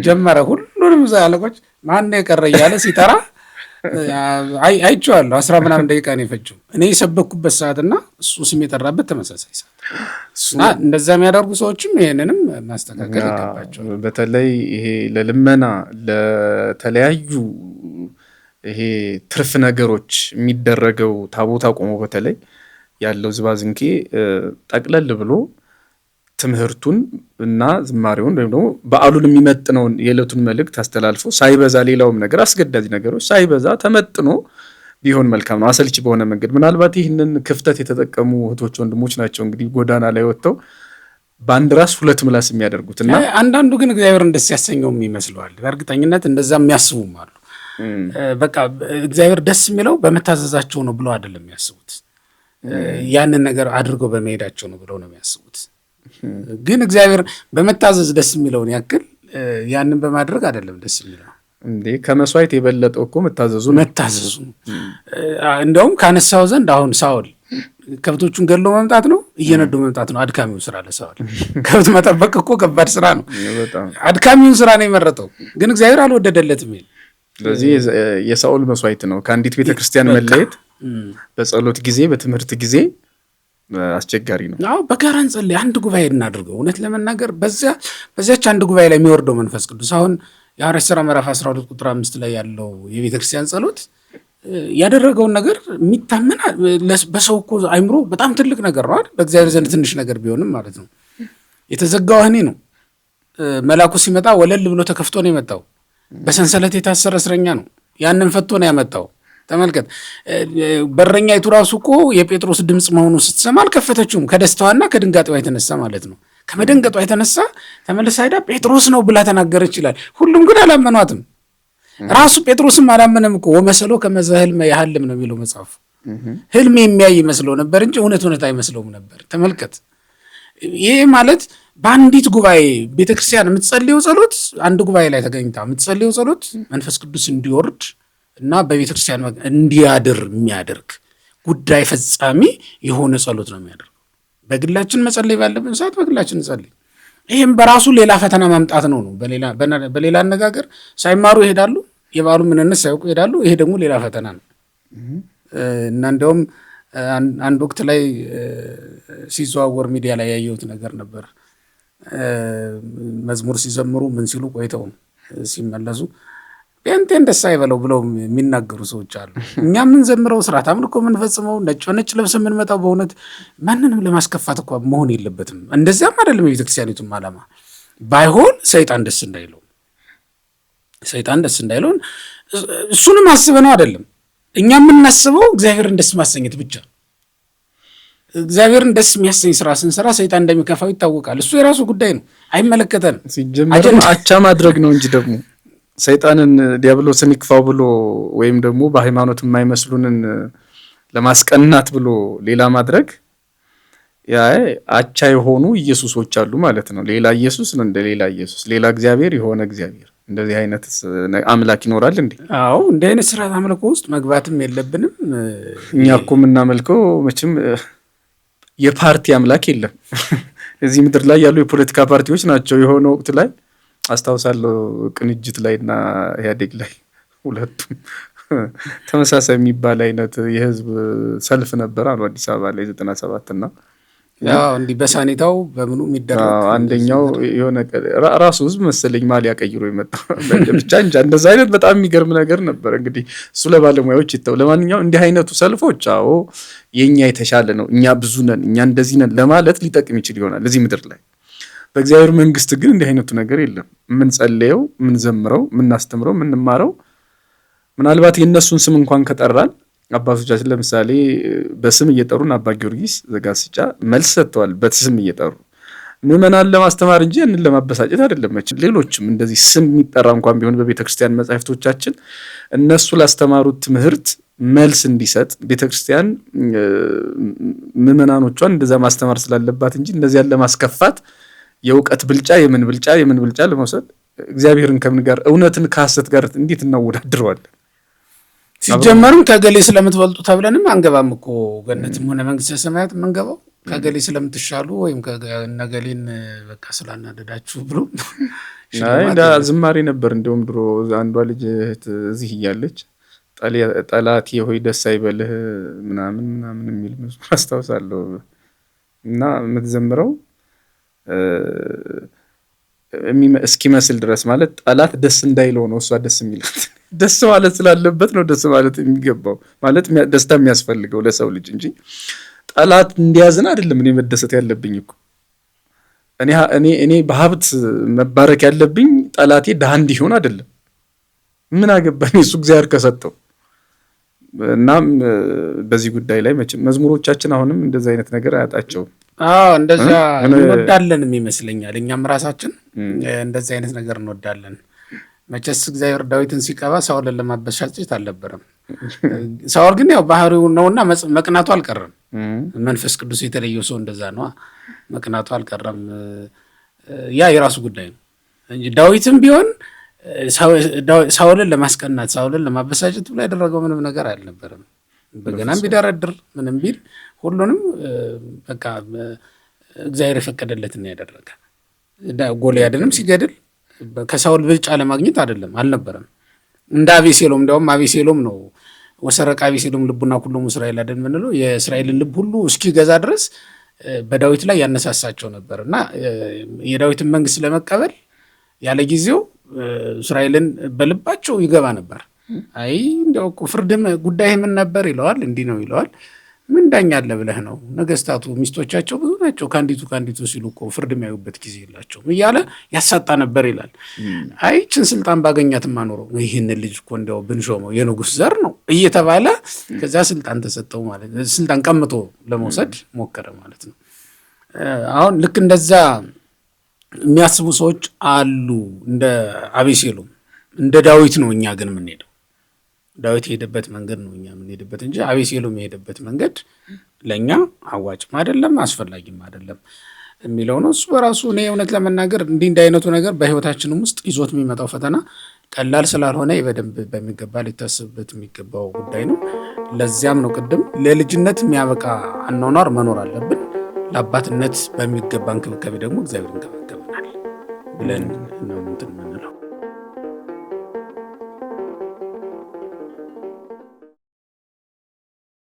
ጀመረ። ሁሉንም አለቆች ማን የቀረ እያለ ሲጠራ አይቼዋለሁ። 10 ምናምን ደቂቃ ነው የፈጀው እኔ የሰበኩበት ሰዓትና እሱ ስም የጠራበት ተመሳሳይ ሰዓት። እንደዛ የሚያደርጉ ሰዎችም ይሄንንም ማስተካከል ይገባቸዋል። በተለይ ይሄ ለልመና ለተለያዩ ይሄ ትርፍ ነገሮች የሚደረገው ታቦት አቆሞ በተለይ ያለው ዝባዝንኬ ጠቅለል ብሎ ትምህርቱን እና ዝማሬውን ወይም ደግሞ በዓሉን የሚመጥነውን የዕለቱን መልእክት አስተላልፎ ሳይበዛ ሌላውም ነገር አስገዳጅ ነገሮች ሳይበዛ ተመጥኖ ቢሆን መልካም ነው። አሰልቺ በሆነ መንገድ ምናልባት ይህንን ክፍተት የተጠቀሙ እህቶች ወንድሞች ናቸው እንግዲህ ጎዳና ላይ ወጥተው በአንድ ራስ ሁለት ምላስ የሚያደርጉት እና አንዳንዱ ግን እግዚአብሔርን ደስ ያሰኘውም ይመስለዋል። በእርግጠኝነት እንደዛ የሚያስቡም አሉ። በቃ እግዚአብሔር ደስ የሚለው በመታዘዛቸው ነው ብለው አይደለም የሚያስቡት፣ ያንን ነገር አድርገው በመሄዳቸው ነው ብለው ነው የሚያስቡት። ግን እግዚአብሔር በመታዘዝ ደስ የሚለውን ያክል ያንን በማድረግ አይደለም ደስ የሚለው። እንዴ ከመስዋዕት የበለጠው እኮ መታዘዙ እንደውም ካነሳው ዘንድ አሁን ሳውል ከብቶቹን ገድሎ መምጣት ነው እየነዱ መምጣት ነው አድካሚው ስራ ለሳውል። ከብት መጠበቅ እኮ ከባድ ስራ ነው። አድካሚውን ስራ ነው የመረጠው፣ ግን እግዚአብሔር አልወደደለትም። ስለዚህ የሳውል መስዋዕት ነው ከአንዲት ቤተክርስቲያን መለየት በጸሎት ጊዜ በትምህርት ጊዜ አስቸጋሪ ነው። አዎ በጋራ እንጸልይ፣ አንድ ጉባኤ እናድርገው። እውነት ለመናገር በዚያች አንድ ጉባኤ ላይ የሚወርደው መንፈስ ቅዱስ አሁን የሐዋርያት ሥራ ምዕራፍ 12 ቁጥር 5 ላይ ያለው የቤተክርስቲያን ጸሎት ያደረገውን ነገር የሚታመን በሰው እኮ አይምሮ በጣም ትልቅ ነገር ነው አይደል? በእግዚአብሔር ዘንድ ትንሽ ነገር ቢሆንም ማለት ነው። የተዘጋው ወህኒ ነው። መልአኩ ሲመጣ ወለል ብሎ ተከፍቶ ነው የመጣው። በሰንሰለት የታሰረ እስረኛ ነው። ያንን ፈቶ ነው ያመጣው። ተመልከት። በረኛይቱ ራሱ እኮ የጴጥሮስ ድምፅ መሆኑን ስትሰማ አልከፈተችውም፣ ከደስታዋና ከድንጋጤዋ የተነሳ ማለት ነው። ከመደንገጧ የተነሳ ተመልሳ ሄዳ ጴጥሮስ ነው ብላ ተናገረች ይላል። ሁሉም ግን አላመኗትም። ራሱ ጴጥሮስም አላመነም እኮ። ወመሰሎ ከመዘ ህልመ ያህልም ነው የሚለው መጽሐፉ። ህልም የሚያይ ይመስለው ነበር እንጂ እውነት አይመስለውም ነበር። ተመልከት። ይህ ማለት በአንዲት ጉባኤ ቤተክርስቲያን የምትጸልየው ጸሎት፣ አንድ ጉባኤ ላይ ተገኝታ የምትጸልየው ጸሎት መንፈስ ቅዱስ እንዲወርድ እና በቤተክርስቲያን እንዲያድር የሚያደርግ ጉዳይ ፈጻሚ የሆነ ጸሎት ነው የሚያደርገው። በግላችን መጸለይ ባለብን ሰዓት በግላችን እንጸልይ። ይህም በራሱ ሌላ ፈተና ማምጣት ነው። በሌላ አነጋገር ሳይማሩ ይሄዳሉ፣ የበዓሉ ምንነት ሳያውቁ ይሄዳሉ። ይሄ ደግሞ ሌላ ፈተና ነው እና እንዲያውም አንድ ወቅት ላይ ሲዘዋወር ሚዲያ ላይ ያየሁት ነገር ነበር። መዝሙር ሲዘምሩ ምን ሲሉ ቆይተው ሲመለሱ ጴንጤን ደስ አይበለው ብለው የሚናገሩ ሰዎች አሉ። እኛ የምንዘምረው ስርዓት አምልኮ የምንፈጽመው ነጭ ለብስ የምንመጣው በእውነት ማንንም ለማስከፋት እኳ መሆን የለበትም። እንደዚያም አይደለም የቤተክርስቲያኒቱም ዓላማ። ባይሆን ሰይጣን ደስ እንዳይለውን እሱንም አስበ ነው አይደለም። እኛ የምናስበው እግዚአብሔርን ደስ ማሰኘት ብቻ። እግዚአብሔርን ደስ የሚያሰኝ ስራ ስንሰራ ሰይጣን እንደሚከፋው ይታወቃል። እሱ የራሱ ጉዳይ ነው፣ አይመለከተንም። ሲጀመር አቻ ማድረግ ነው እንጂ ደግሞ ሰይጣንን ዲያብሎስን ይክፋው ብሎ ወይም ደግሞ በሃይማኖት የማይመስሉንን ለማስቀናት ብሎ ሌላ ማድረግ ያ አቻ የሆኑ ኢየሱሶች አሉ ማለት ነው። ሌላ ኢየሱስ ነው እንደ ሌላ ኢየሱስ፣ ሌላ እግዚአብሔር የሆነ እግዚአብሔር። እንደዚህ አይነት አምላክ ይኖራል እንዴ? አዎ እንዲህ አይነት ስርዓት አምልኮ ውስጥ መግባትም የለብንም። እኛ እኮ የምናመልከው መቼም የፓርቲ አምላክ የለም። እዚህ ምድር ላይ ያሉ የፖለቲካ ፓርቲዎች ናቸው። የሆነ ወቅት ላይ አስታውሳለሁ ቅንጅት ላይ እና ኢህአዴግ ላይ ሁለቱም ተመሳሳይ የሚባል አይነት የህዝብ ሰልፍ ነበር አሉ አዲስ አበባ ላይ 97 እና እንዲህ በሳኔታው በምኑ የሚደረግ አንደኛው የሆነ ራሱ ህዝብ መሰለኝ ማሊያ ቀይሮ የመጣ ብቻ እንጃ። እንደዛ አይነት በጣም የሚገርም ነገር ነበር። እንግዲህ እሱ ለባለሙያዎች ይተው። ለማንኛውም እንዲህ አይነቱ ሰልፎች አዎ የኛ የተሻለ ነው፣ እኛ ብዙ ነን፣ እኛ እንደዚህ ነን ለማለት ሊጠቅም ይችል ይሆናል እዚህ ምድር ላይ። በእግዚአብሔር መንግስት ግን እንዲህ አይነቱ ነገር የለም። የምንጸልየው፣ የምንዘምረው፣ የምናስተምረው፣ የምንማረው ምናልባት የእነሱን ስም እንኳን ከጠራን አባቶቻችን ለምሳሌ በስም እየጠሩን አባ ጊዮርጊስ ዘጋስጫ መልስ ሰጥተዋል። በስም እየጠሩ ምዕመናን ለማስተማር እንጂ ያንን ለማበሳጨት አይደለም። ሌሎችም እንደዚህ ስም የሚጠራ እንኳን ቢሆን በቤተክርስቲያን መጻሕፍቶቻችን እነሱ ላስተማሩት ትምህርት መልስ እንዲሰጥ ቤተክርስቲያን ምዕመናኖቿን እንደዛ ማስተማር ስላለባት እንጂ እንደዚያን ለማስከፋት የእውቀት ብልጫ የምን ብልጫ ለመውሰድ እግዚአብሔርን ከምን ጋር እውነትን ከሐሰት ጋር እንዴት እናወዳድረዋለን? ሲጀመርም ከገሌ ስለምትበልጡ ተብለንም አንገባም እኮ ገነትም ሆነ መንግስተ ሰማያት የምንገባው ከገሌ ስለምትሻሉ ወይም ከነገሌን በቃ ስላናደዳችሁ ብሎ ዝማሬ ነበር። እንዲሁም ድሮ አንዷ ልጅ እዚህ እያለች ጠላቴ ሆይ ደስ አይበልህ ምናምን ምናምን የሚል መዝሙር አስታውሳለሁ። እና የምትዘምረው እስኪመስል ድረስ ማለት ጠላት ደስ እንዳይለው ነው እሷ ደስ የሚላት። ደስ ማለት ስላለበት ነው ደስ ማለት የሚገባው፣ ማለት ደስታ የሚያስፈልገው ለሰው ልጅ እንጂ ጠላት እንዲያዝን አይደለም። እኔ መደሰት ያለብኝ እኮ እኔ በሀብት መባረክ ያለብኝ ጠላቴ ድሃ እንዲሆን አይደለም። ምን አገባኝ እሱ እግዚአብሔር ከሰጠው። እናም በዚህ ጉዳይ ላይ መቼም መዝሙሮቻችን አሁንም እንደዚህ አይነት ነገር አያጣቸውም። እንደዛ እንወዳለንም ይመስለኛል። እኛም ራሳችን እንደዚህ አይነት ነገር እንወዳለን። መቼስ እግዚአብሔር ዳዊትን ሲቀባ ሳኦልን ለማበሳጨት አልነበረም። ሳኦል ግን ያው ባህሪው ነውና መቅናቱ አልቀረም። መንፈስ ቅዱስ የተለየው ሰው እንደዛ ነው፣ መቅናቱ አልቀረም። ያ የራሱ ጉዳይ ነው እንጂ ዳዊትም ቢሆን ሳኦልን ለማስቀናት ሳኦልን ለማበሳጨት ብሎ ያደረገው ምንም ነገር አልነበረም። በገናም ቢደረድር ምንም ቢል ሁሉንም በቃ እግዚአብሔር የፈቀደለትን ያደረገ። ጎልያድንም ሲገድል ከሳኦል ብልጫ ለማግኘት አይደለም አልነበረም። እንደ አቤሴሎም እንዲያውም አቤሴሎም ነው ወሰረቀ አቤሴሎም ልቡና ኩሎሙ እስራኤል አይደል ምንለው፣ የእስራኤልን ልብ ሁሉ እስኪገዛ ድረስ በዳዊት ላይ ያነሳሳቸው ነበር። እና የዳዊትን መንግስት ለመቀበል ያለ ጊዜው እስራኤልን በልባቸው ይገባ ነበር። አይ እንዲያው እኮ ፍርድም ጉዳይ ምን ነበር ይለዋል፣ እንዲህ ነው ይለዋል። ምን ዳኛ አለ ብለህ ነው? ነገስታቱ ሚስቶቻቸው ብዙ ናቸው፣ ከአንዲቱ ሲሉ እኮ ፍርድ የሚያዩበት ጊዜ የላቸውም እያለ ያሳጣ ነበር ይላል። አይ ችን ስልጣን ባገኛትማ ኖሮ ይህን ልጅ እኮ እንዲያው ብንሾመው የንጉስ ዘር ነው እየተባለ ከዛ ስልጣን ተሰጠው ማለት ስልጣን ቀምቶ ለመውሰድ ሞከረ ማለት ነው። አሁን ልክ እንደዛ የሚያስቡ ሰዎች አሉ። እንደ አቤሴሎም እንደ ዳዊት ነው እኛ ግን የምንሄደው። ዳዊት የሄደበት መንገድ ነው እኛ የምንሄድበት እንጂ አቤሴሎም የሄደበት መንገድ ለእኛ አዋጭም አይደለም አስፈላጊም አይደለም የሚለው ነው። እሱ በራሱ እኔ እውነት ለመናገር እንዲህ አይነቱ ነገር በህይወታችንም ውስጥ ይዞት የሚመጣው ፈተና ቀላል ስላልሆነ በደንብ በሚገባ ሊታሰብበት የሚገባው ጉዳይ ነው። ለዚያም ነው ቅድም ለልጅነት የሚያበቃ አኗኗር መኖር አለብን፣ ለአባትነት በሚገባ እንክብካቤ ደግሞ እግዚአብሔር እንከባከበናል ብለን ነው እንትን የምንለው።